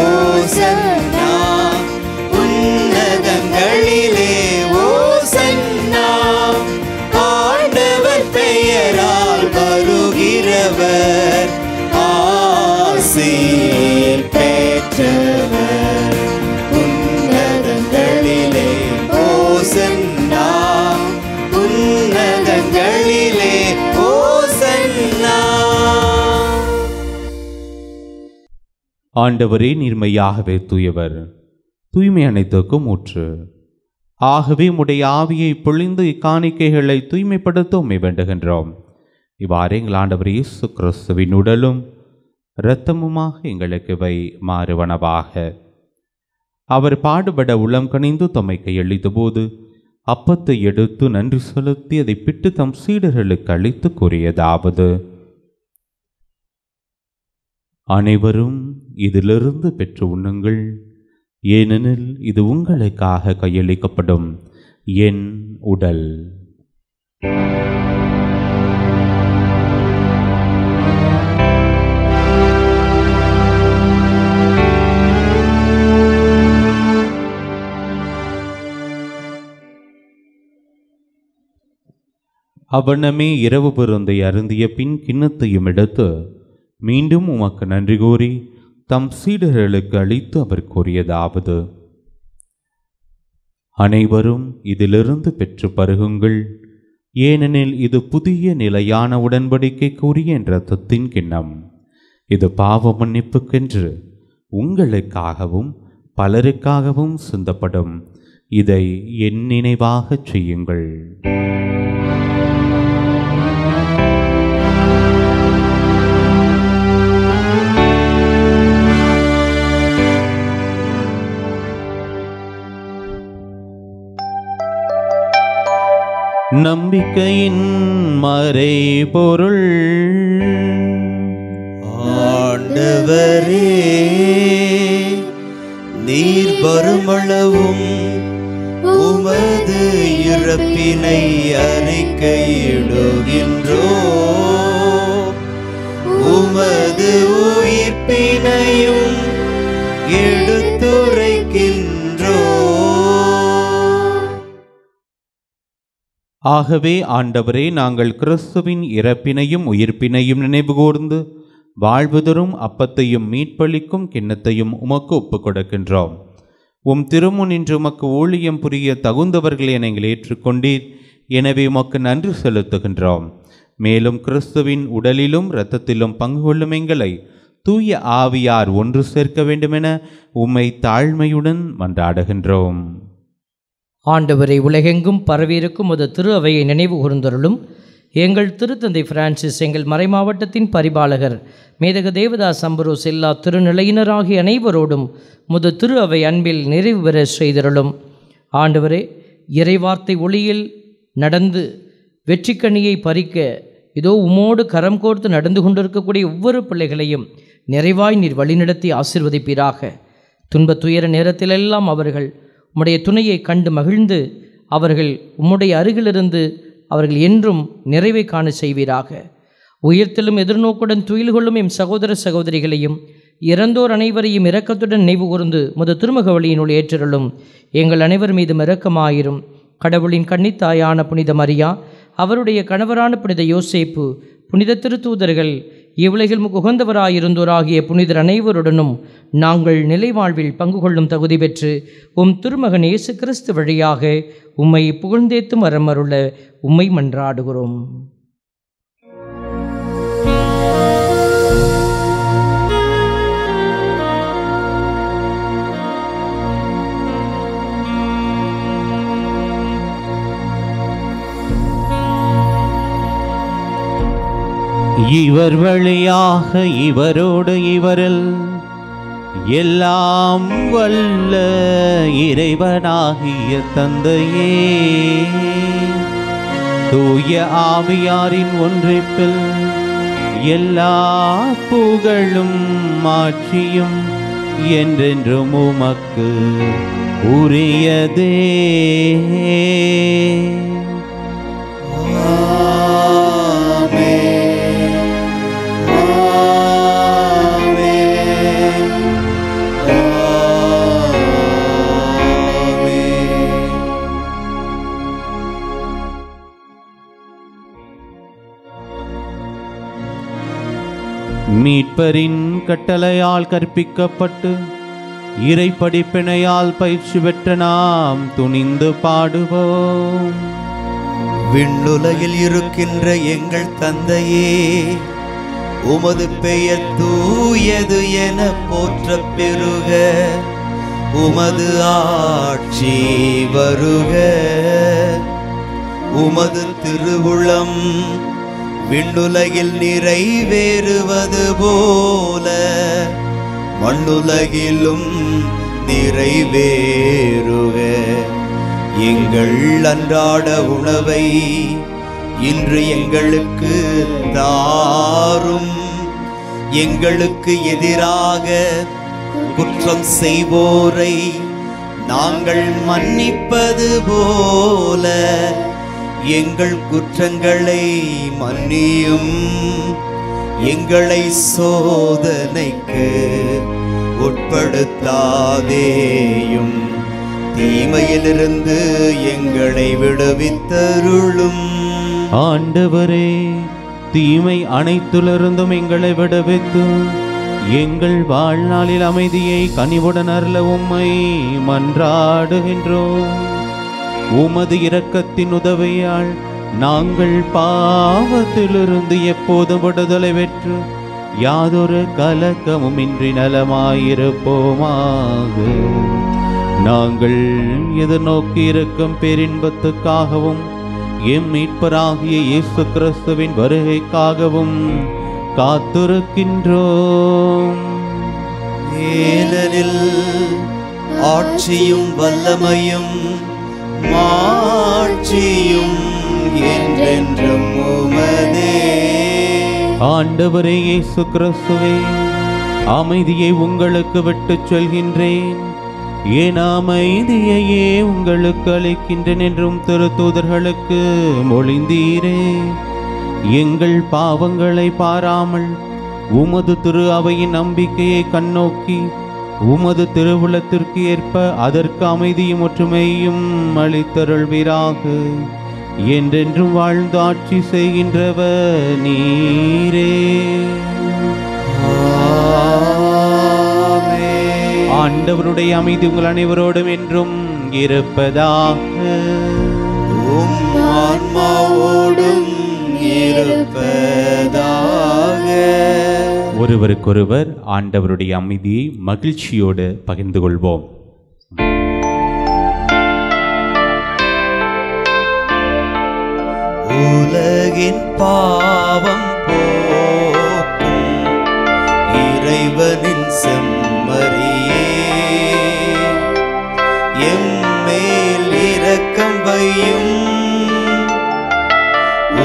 ஓசன்னா, உன்னதங்களிலே ஓசன்னா. ஆண்டவர் பெயரால் வருகிறவர் ஆசீர் பெற்றவர். உன்னதங்களிலே ஓசன்னா, உன்னதங்களிலே ஓசன்னா. ஆண்டவரே, நீர்மையாகவே தூயவர், தூய்மை அனைத்துக்கும் ஊற்று. ஆகவே உம்முடைய ஆவியை பொழிந்து இக்காணிக்கைகளை தூய்மைப்படுத்த உம்மை வேண்டுகின்றோம். இவ்வாறு எங்கள் ஆண்டவர் இயேசு கிறிஸ்துவின் உடலும் இரத்தமுமாக எங்களுக்கு இவை மாறுவனவாக. அவர் பாடுபட உளம் கனிந்து தம்மை கையளித்த போது அப்பத்தை எடுத்து நன்றி செலுத்தி அதை பிட்டு தம் சீடர்களுக்கு அளித்து கூறியதாவது: அனைவரும் இதிலிருந்து பெற்று உண்ணுங்கள், ஏனெனில் இது உங்களுக்காக கையளிக்கப்படும் என் உடல். அவனமே இரவு பெருந்தை அருந்திய பின் கிண்ணத்தையும் எடுத்து மீண்டும் உமக்கு நன்றி கூறி தம் சீடர்களுக்கு அளித்து அவர் கூறியதாவது: அனைவரும் இதிலிருந்து பெற்று பருகுங்கள், ஏனெனில் இது புதிய நிலையான உடன்படிக்கைக்குரிய என் இரத்தத்தின் கிண்ணம். இது பாவ மன்னிப்புக்கென்று உங்களுக்காகவும் பலருக்காகவும் சிந்தப்படும். இதை என் நினைவாகச் செய்யுங்கள். நம்பிக்கையின் மறைபொருள். ஆண்டவரே, நீர் வருமளவும் உமது இறப்பினை அறிக்கையிடுகின்றோ, உமது உயிர்ப்பினையும் எடுத்துரைக்கின்றோ. ஆகவே ஆண்டவரே, நாங்கள் கிறிஸ்துவின் இறப்பினையும் உயிர்ப்பினையும் நினைவுகூர்ந்து வாழ்வு தரும் அப்பத்தையும் மீட்பளிக்கும் கிண்ணத்தையும் உமக்கு ஒப்புக் கொடுக்கின்றோம். உம் திருமுனின்று உமக்கு ஊழியம் புரிய தகுந்தவர்களை நீங்கள் ஏற்றுக்கொண்டீர். எனவே உமக்கு நன்றி செலுத்துகின்றோம். மேலும் கிறிஸ்துவின் உடலிலும் இரத்தத்திலும் பங்கு கொள்ளும் எங்களை தூய ஆவியார் ஒன்று சேர்க்க வேண்டுமென உம்மை தாழ்மையுடன் மன்றாடுகின்றோம். ஆண்டவரை, உலகெங்கும் பரவியிருக்கும் ஒரு திரு அவையை நினைவு கூர்ந்தருளும். எங்கள் திருத்தந்தை பிரான்சிஸ், எங்கள் மறைமாவட்டத்தின் பரிபாலகர் மேதக தேவதாஸ் அம்பரோஸ், எல்லா திருநிலையினராகிய அனைவரோடும் முது திரு அவை அன்பில் நிறைவு பெற செய்தருளும். ஆண்டவரே, இறைவார்த்தை ஒளியில் நடந்து வெற்றிக்கனியை பறிக்க இதோ உமோடு கரம் கோர்த்து நடந்து கொண்டிருக்கக்கூடிய ஒவ்வொரு பிள்ளைகளையும் நிறைவாய் நீர் வழிநடத்தி ஆசீர்வதிப்பீராக. துன்ப துயர நேரத்திலெல்லாம் அவர்கள் உம்முடைய துணையை கண்டு மகிழ்ந்து அவர்கள் உம்முடைய அருகிலிருந்து அவர்கள் என்றும் நிறைவை காண செய்வீராக. உயிர்த்தலும் எதிர்நோக்குடன் துயில் கொள்ளும் எம் சகோதர சகோதரிகளையும் இறந்தோர் அனைவரையும் இரக்கத்துடன் நினைவு கூர்ந்து முத திருமுக வழியினுள் ஏற்றருளும். எங்கள் அனைவர் மீதும் இரக்கமாயிரும். கடவுளின் கன்னித்தாயான புனித மரியா, அவருடைய கணவரான புனித யோசேப்பு, புனித திருத்தூதர்கள், இவ்வுலகில் உகந்தவராயிருந்தோராகிய புனிதர் அனைவருடனும் நாங்கள் நிலைவாழ்வில் பங்கு கொள்ளும் தகுதி பெற்று உம் திருமகன் இயேசு கிறிஸ்து வழியாக உம்மை புகழ்ந்தேத்தும் வரமருள உம்மை மன்றாடுகிறோம். இவர் வழியாக இவரோடு இவரில் எல்லாம் வல்ல இறைவனாகிய தந்தையே, தூய ஆவியாரின் ஒன்றிப்பில் எல்லா புகழும் மாட்சியும் என்றென்றும் உமக்கு உரியதே. மீட்பரின் கட்டளையால் கற்பிக்கப்பட்டு இறை படிப்பினையால் பயிற்சி பெற்ற நாம் துணிந்து பாடுவோம். விண்ணுலகில் இருக்கின்ற எங்கள் தந்தையே, உமது பெயர் தூயது என போற்றப் பெறுக. உமது ஆட்சி வருக. உமது திருவுளம் விண்ணுலகில் நிறைவேறுவது போல மண்ணுலகிலும் நிறைவேறுக. எங்கள் அன்றாட உணவை இன்று எங்களுக்கு தாரும். எங்களுக்கு எதிராக குற்றம் செய்வோரை நாங்கள் மன்னிப்பது போல எங்கள் குற்றங்களை மன்னியும். எங்களை சோதனைக்கு உட்படுத்தாதேயும், தீமையிலிருந்து எங்களை விடுவித்தருளும். ஆண்டவரே, தீமை அனைத்திலிருந்தும் எங்களை விடுவித்து எங்கள் வாழ்நாளில் அமைதியை கனிவுடன் அருள உம்மை மன்றாடுகின்றோம். உமது இரக்கத்தின் உதவியால் நாங்கள் பாவத்திலிருந்து எப்போதும் விடுதலை பெற்று யாதொரு கலக்கமும் இன்றி நலமாயிருப்போமாக. நாங்கள் எதிர்நோக்கி இருக்கும் பேரின்பத்துக்காகவும் எம் மீட்பராகிய இயேசு கிறிஸ்துவின் வருகைக்காகவும் காத்திருக்கின்றோம். ஏனெனில் ஆட்சியும் வல்லமையும் மாட்சியும் என்றென்றும் உமதே. ஆண்டவரே இயேசு கிறிஸ்துவே, அமைதியை உங்களுக்கு விட்டுச் சொல்கின்றேன், என் அமைதியையே உங்களுக்கு அளிக்கின்றேன் என்றும் திருத்தூதர்களுக்கு மொழிந்தீரே. எங்கள் பாவங்களை பாராமல் உமது திரு அவையின் நம்பிக்கையை கண்ணோக்கி உமது திருவுளத்திற்கு ஏற்ப அதற்கு அமைதியும் ஒற்றுமையும் அளித்தருள்வீராக. என்றென்றும் வாழ்ந்து ஆட்சி செய்கின்றவர் நீரே. ஆண்டவருடைய அமைதி உங்கள் அனைவரோடும் என்றும் இருப்பதாக. உம் ஆன்மாவோடும் இருப்பதாக. ஒருவருக்கொருவர் ஆண்டவருடைய அமைதியை மகிழ்ச்சியோடு பகிர்ந்து கொள்வோம். உலகின் பாவம் போக்கும் இறைவனின் செம்மறியே, எம்மேல் இரக்கம் வையும்.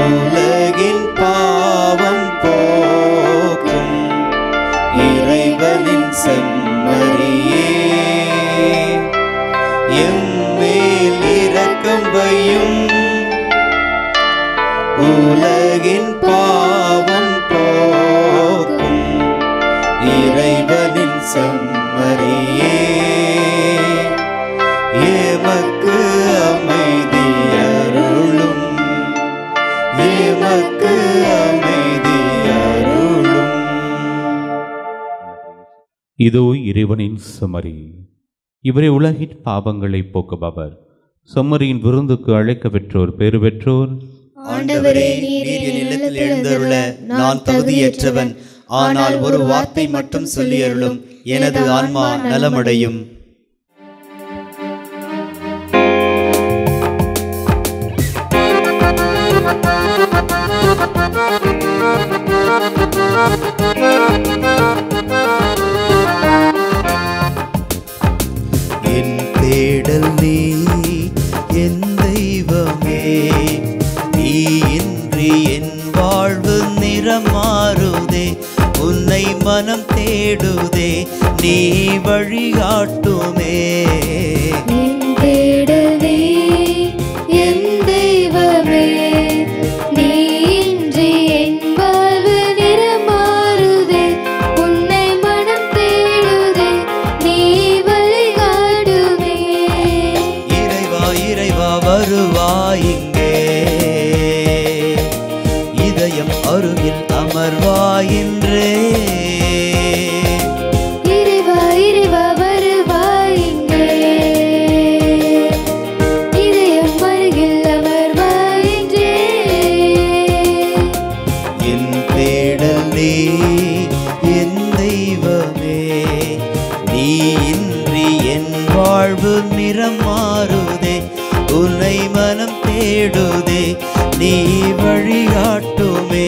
உலகின் பாவம் போக்கும் இறைவனின் செம்மறியே, எம்மேல் இரக்கம் வையும். உலகின் பாவம் போக்கும் இறைவனின் செம்மறியே, எமக்கு அமைதி அருளும், எமக்கு அமைதி அருளும். இதோ இறைவனின் செம்மறி, இவரே உலகின் பாவங்களை போக்குபவர். செம்மறியின் விருந்துக்கு அழைக்க பெற்றோர் பேறு பெற்றோர். ஆண்டவரே, நீர் என் இல்லத்தில் எழுந்தருள நான் தகுதியற்றவன், ஆனால் ஒரு வார்த்தை மட்டும் சொல்லி அருளும், எனது ஆன்மா நலமடையும். என் தேடல் நீ, என் தெய்வமே, நீ இன்றி என் வாழ்வு நிறம் மாறுதே. உன்னை மனம் தேடுதே, நீ வழிகாட்டுமே. என் தேடலே என் தெய்வமே, நீ இன்றி என் வாழ்வு நிறமாறுதே. உன்னை மனம் தேடுதே, நீ வழிகாட்டுமே. இறைவா இறைவா வருவாய் இங்கே, இதயம் அருகில் அமர்வாயின்றே. இறைவா இறைவா வருவாய் இங்கே, இதயம் அருகில் அமர்வாயின்றே. என் தேடல் நீ, என் தெய்வமே, நீ இன்றி என் வாழ்வு நிறம் மாறுதே. உன்னை மனம் தேடுதே, நீ வழிகாட்டுமே.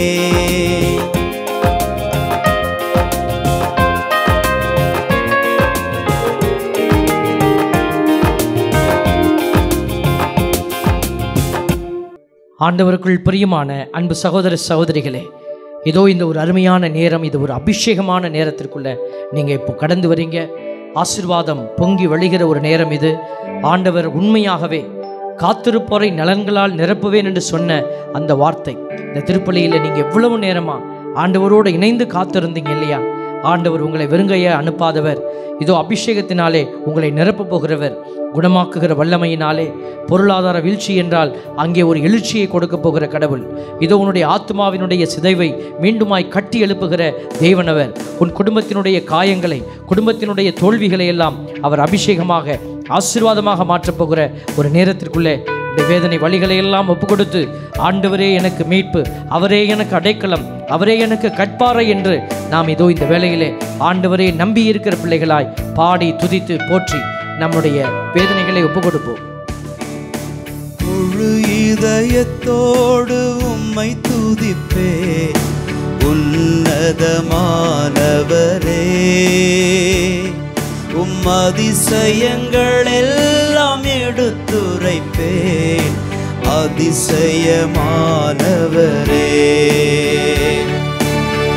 ஆண்டவருக்குள் பிரியமான அன்பு சகோதர சகோதரிகளே, இதோ இந்த ஒரு அருமையான நேரம், இது ஒரு அபிஷேகமான நேரத்திற்குள்ள நீங்கள் இப்போ கடந்து வரீங்க. ஆசீர்வாதம் பொங்கி வழிகிற ஒரு நேரம் இது. ஆண்டவர் உண்மையாகவே காத்திருப்போரை நலன்களால் நிரப்புவேன் என்று சொன்ன அந்த வார்த்தை, இந்த திருப்பலியில் நீங்கள் எவ்வளவு நேரமாக ஆண்டவரோடு இணைந்து காத்திருந்தீங்க இல்லையா? ஆண்டவர் உங்களை வெறுங்கைய அனுப்பாதவர். இதோ அபிஷேகத்தினாலே உங்களை நிரப்பப் போகிறவர். குணமாக்குகிற வல்லமையினாலே. பொருளாதார வீழ்ச்சி என்றால் அங்கே ஒரு எழுச்சியை கொடுக்க போகிற கடவுள். இதோ உன்னுடைய ஆத்மாவினுடைய சிதைவை மீண்டுமாய் கட்டி எழுப்புகிற தேவனவர். உன் குடும்பத்தினுடைய காயங்களை, குடும்பத்தினுடைய தோல்விகளை எல்லாம் அவர் அபிஷேகமாக ஆசீர்வாதமாக மாற்றப் போகிற ஒரு நேரத்திற்குள்ளே இந்த வேதனை வழிகளை எல்லாம் ஒப்பு கொடுத்து, ஆண்டவரே எனக்கு மீட்பு, அவரே எனக்கு அடைக்கலம், அவரே எனக்கு கட்பாறை என்று நாம் இதோ இந்த வேளையிலே ஆண்டவரே நம்பி இருக்கிற பிள்ளைகளாய் பாடி துதித்து போற்றி நம்முடைய வேதனைகளை ஒப்பு கொடுப்போம். முழு இதயத்தோடு உம்மை துதிப்பே, உன்னதமானவரே. அதிசயங்கள் எல்லாம் எடுத்துரைப்பேன். அதிசயமானவரே.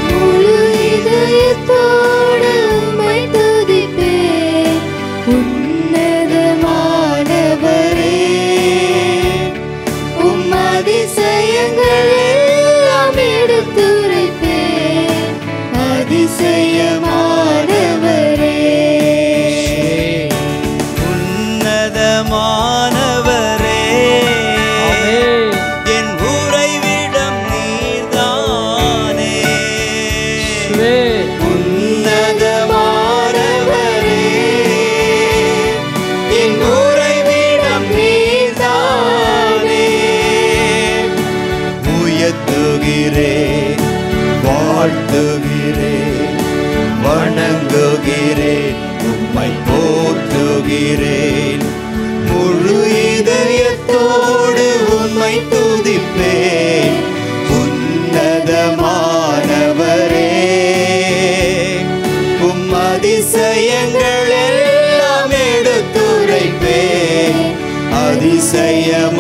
முழு இதயத்தோடு உம்மை துதிப்பேன் உன்னதமானவரே. உம் அதிசயங்கள் எல்லாம் எடுத்துரைப்பேன் அதிசயமானவரே. உன்னதமானவரே, என் உறைவிடம் நீர்தானே. உன்னதமானவரே, என் உறைவிடம் நீர்தானே. உயர்த்துகிறேன், வாழ்த்துகிறேன், வணங்குகிறேன், உம்மை போற்றுகிறேன். முழு இதயத்தோடு உம்மை துதிப்பேன் உன்னதமானவரே. உம் அதிசயங்கள் எல்லாம் எடுத்துரைப்பேன் அதிசயமானவரே.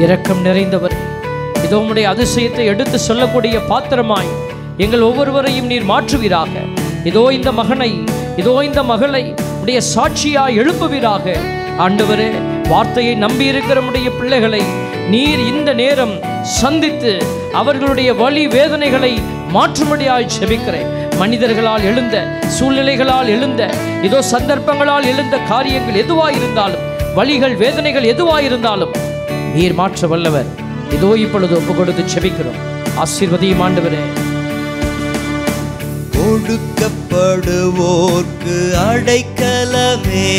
இரக்கம் நிறைந்தவர், இதோ உம்முடைய அதிசயத்தை எடுத்து சொல்லக்கூடிய பாத்திரமாய் எங்கள் ஒவ்வொருவரையும் நீர் மாற்றுவீராக. இதோ இந்த மகனை, இதோ இந்த மகளை உடைய சாட்சியாய் எழுப்புவீராக. ஆண்டவரே, வார்த்தையை நம்பியிருக்கிற உடைய பிள்ளைகளை நீர் இந்த நேரம் சந்தித்து அவர்களுடைய வலி வேதனைகளை மாற்றும்படியாய் செபிக்கிறேன். மனிதர்களால் எழுந்த, சூழ்நிலைகளால் எழுந்த, இதோ சந்தர்ப்பங்களால் எழுந்த காரியங்கள் எதுவாயிருந்தாலும், வலிகள் வேதனைகள் எதுவாயிருந்தாலும் நீர் மாற்ற வல்லவர். இதோ இப்பொழுது ஒப்பு கொடுத்து செபிக்கிறோம். ஆசீர்வதியும் ஆண்டவரே. ஒடுக்கப்படுவோர்க்கு அடைக்கலமே,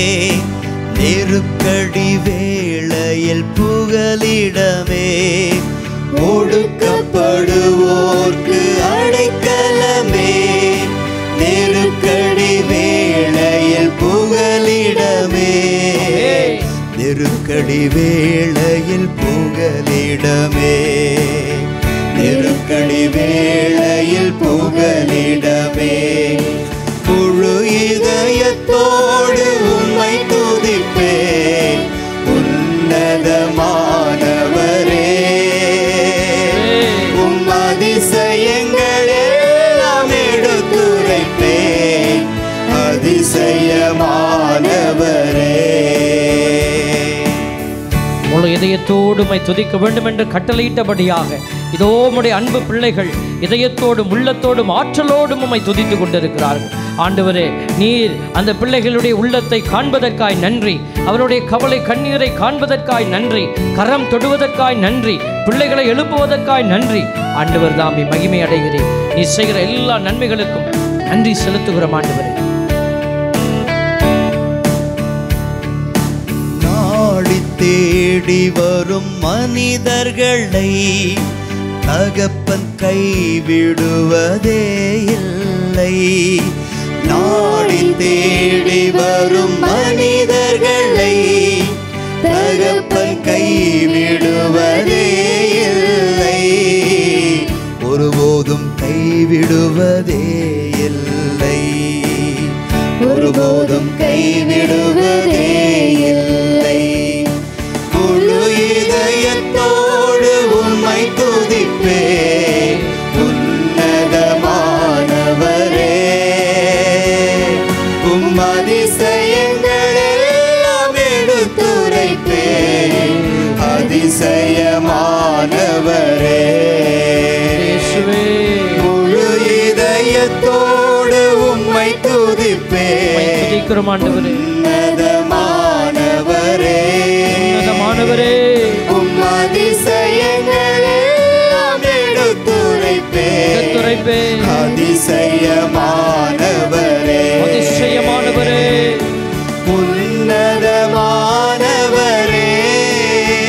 நெருக்கடி வேளையில் புகலிடமே. ஒடுக்கப்படுவோர்க்கு அடைக்கலமே, நெருக்கடி வேளையில் புகலிடமே. நெருக்கடி வேளையில் புகலிடமே, நெருக்கடி வேளையில் புகலிடமே. முழு இதயத்தோடு உம்மை துதிப்பேன் உன்னதமானவரே. உம் அதிசயங்கள் எல்லாம் எடுத்துரைப்பேன் அதிசயமானவரே. முழு இதயத்தோடு உம்மை துதிக்க வேண்டும் என்று கட்டளையிட்டபடியாக இதோ உம்முடைய அன்பு பிள்ளைகள் இதயத்தோடும் உள்ளத்தோடும் ஆற்றலோடும் உம்மை துதித்து கொண்டிருக்கிறார்கள். ஆண்டவரே, நீர் அந்த பிள்ளைகளுடைய உள்ளத்தை காண்பதற்காய் நன்றி, அவருடைய கவலை கண்ணீரை காண்பதற்காய் நன்றி, கரம் தொடுவதற்காய் நன்றி, பிள்ளைகளை எழுப்புவதற்காய் நன்றி. ஆண்டவர் தாமே மகிமை அடைகிறேன். நீ செய்கிற எல்லா நன்மைகளுக்கும் நன்றி செலுத்துகிறோம் ஆண்டவரே. நாடி தேடி வரும் மனிதர்களை தகப்பன் கைவிடுவதே இல்லை. நாடி தேடி வரும் மனிதர்களை தகப்பன் கைவிடுவதே இல்லை. ஒருபோதும் கைவிடுவதே இல்லை, ஒருபோதும் கைவிடுவதே இல்லை. முழு இதயத்தோடு உம்மை துதிப்பேன் உன்னதமானவரே. உம் அதிசயங்கள் எல்லாம் எடுத்துரைப்பேன் அதிசயமானவரே. முழு இதயத்தோடு உம்மை துதிப்பேன் உன்னதமானவரே. உன்னதமானவரே, உம் அதிசயங்கள் எல்லாம் எடுத்துரைப்பேன் அதிசயமானவரே. அதிசயமானவரே, உன்னதமானவரே,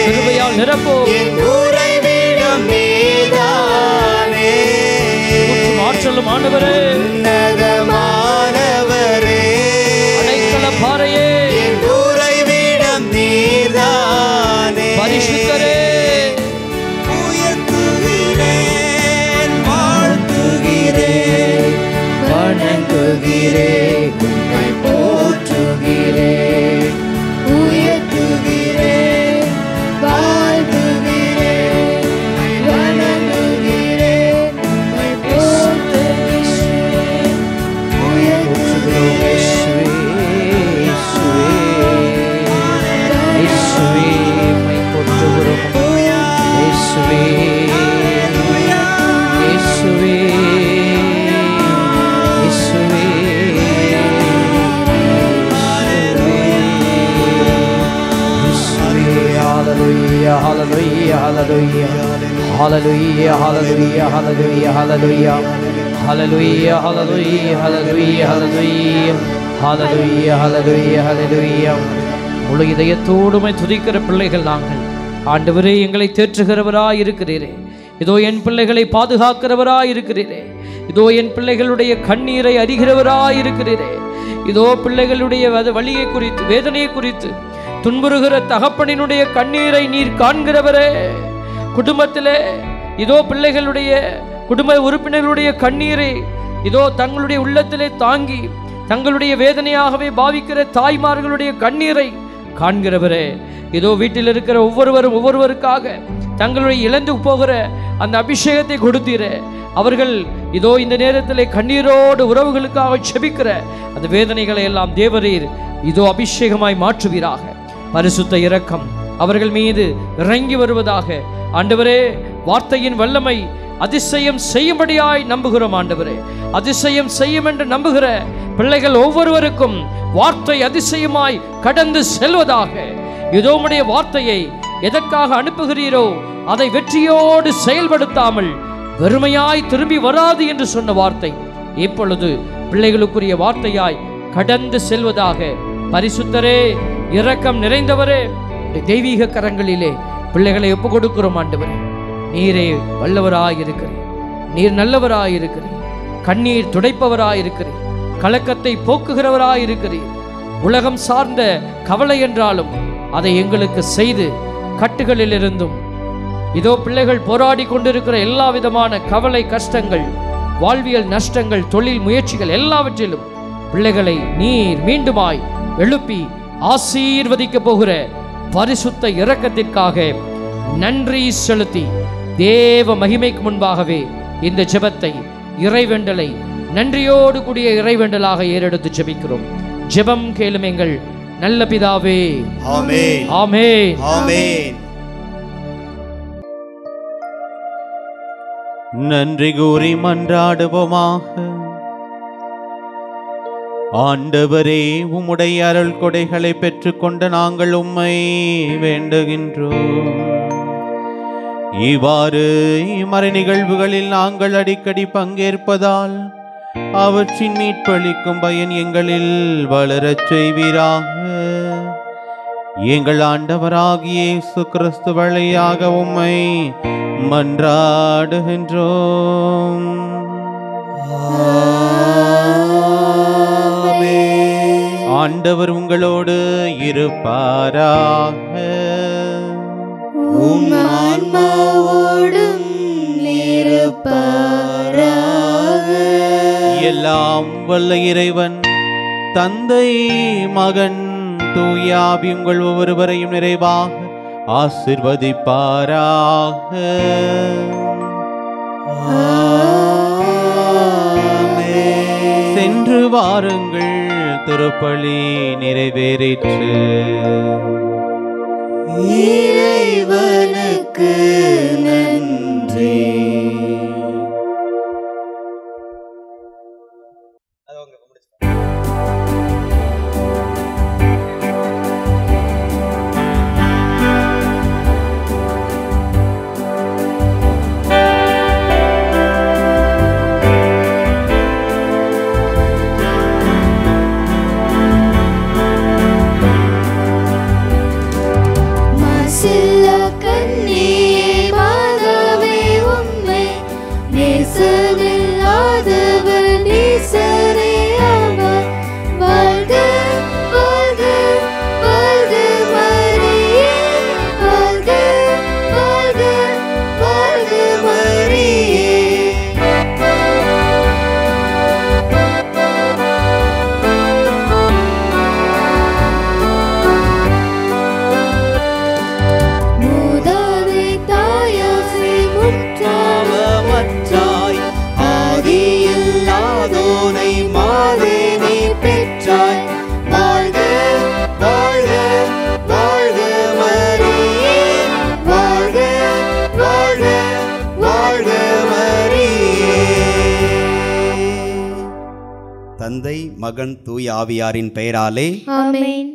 கிருபையால் நிரப்போ. என் உறைவிடம் நீதானே. ஆற்றலும் ஆண்டவரே, உன்னதமானவரே, அடைக்கல பாறையே, என் உறைவிடம் நீதானே. பரிசுத்தரே, உயர்த்துகிறேன், வாழ்த்துகிறேன், வணங்குகிறேன், உம்மை போற்றுகிறேன். hallelujah, hallelujah, hallelujah, hallelujah, hallelujah, hallelujah, hallelujah, hallelujah, hallelujah, hallelujah, hallelujah, hallelujah. முழு இதயத்தோடுமை துதிக்கிற பிள்ளைகள் நாங்கள். ஆண்டவரே, எங்களை தேற்றுகிறவராய் இருக்கிறீரே. இதோ என் பிள்ளைகளை பாதுகாக்கிறவராய் இருக்கிறீரே. இதோ என் பிள்ளைகளுடைய கண்ணீரை அறிகிறவராய் இருக்கிறீரே. இதோ பிள்ளைகளுடைய வலியை குறித்து, வேதனையை குறித்து, துன்புறுகிற தகப்பனினுடைய கண்ணீரை நீர் காண்கிறவரே. குடும்பத்திலே இதோ பிள்ளைகளுடைய குடும்ப உறுப்பினர்களுடைய கண்ணீரை இதோ தங்களுடைய உள்ளத்திலே தாங்கி தங்களுடைய வேதனையாகவே பாவிக்கிற தாய்மார்களுடைய கண்ணீரை காண்கிறவரே. இதோ வீட்டில் இருக்கிற ஒவ்வொருவருக்காக தங்களுடைய இழந்து போகிற அந்த அபிஷேகத்தை கொடுத்தீரே. அவர்கள் இதோ இந்த நேரத்தில் கண்ணீரோடு உறவுகளுக்காக செபிக்கிற அந்த வேதனைகளை எல்லாம் தேவரீர் இதோ அபிஷேகமாய் மாற்றுவீராக. பரிசுத்த இரக்கம் அவர்கள் மீது இறங்கி வருவதாக. ஆண்டவரே, வார்த்தையின் வல்லமை அதிசயம் செய்யும்படியாய் நம்புகிறோம். ஆண்டவரே, அதிசயம் செய்யும் என்று நம்புகிற பிள்ளைகள் ஒவ்வொருவருக்கும் வார்த்தை அதிசயமாய் கடந்து செல்வதாக. இதோ உம்முடைய வார்த்தையை எதற்காக அனுப்புகிறீரோ அதை வெற்றியோடு செயல்படுத்தாமல் வெறுமையாய் திரும்பி வராது என்று சொன்ன வார்த்தை இப்பொழுது பிள்ளைகளுக்குரிய வார்த்தையாய் கடந்து செல்வதாக. பரிசுத்தரே, இரக்கம் நிறைந்தவரே, தெய்வீக கரங்களிலே பிள்ளைகளை ஒப்பு கொடுக்கிறோம். ஆண்டவரே, நீரே வல்லவராயிருக்கிறீர், நீர் நல்லவராயிருக்கிறீர், கண்ணீர் துடைப்பவராயிருக்கிறீர், கலக்கத்தை போக்குகிறவராயிருக்கிறீர். உலகம் சார்ந்த கவலை என்றாலும் அதை எங்களுக்கு செய்து கட்டுகளிலிருந்தும் இதோ பிள்ளைகள் போராடி கொண்டிருக்கிற எல்லா விதமான கவலை, கஷ்டங்கள், வாழ்வியல் நஷ்டங்கள், தொழில் முயற்சிகள் எல்லாவற்றிலும் பிள்ளைகளை நீர் மீண்டுமாய் எழுப்பி ஆசீர்வதிக்க போகிற பரிசுத்த இரக்கத்திற்காக நன்றி செலுத்தி தேவ மகிமைக்கு முன்பாகவே இந்த ஜெபத்தை, இறைவேண்டலை நன்றியோடு கூடிய இறைவேண்டலாக ஏறெடுத்து ஜெபிக்கிறோம். ஜெபம் கேளும் எங்கள் நல்ல பிதாவே. ஆமென், ஆமென், ஆமென். நன்றி கூறி மன்றாடுவோமாக. ஆண்டவரே, உம்முடைய அருள் கொடைகளை பெற்றுக்கொண்ட நாங்கள் உம்மை வேண்டுகின்றோம். இவ்வாறு மறை நிகழ்வுகளில் நாங்கள் அடிக்கடி பங்கேற்பதால் அவற்றின் மீட்பளிக்கும் பயன் எங்களில் வளரச் செய்வீராக. எங்கள் ஆண்டவராகிய இயேசு கிறிஸ்து வழியாக உம்மை மன்றாடுகின்றோம். ஆண்டவர் உங்களோடு இருப்பாராக. உம் ஆன்மாவோடும் இருப்பாராக. எல்லாம் வல்ல இறைவன் தந்தை, மகன், தூய ஆவி உங்கள் ஒவ்வொருவரையும் நிறைவாக ஆசீர்வதிப்பாராக. சென்று வாருங்கள், திருப்பலி நிறைவேறிற்று. இறைவனுக்கு நன்றி. தந்தை, மகன், தூய ஆவியாரின் பெயராலே ஆமென்.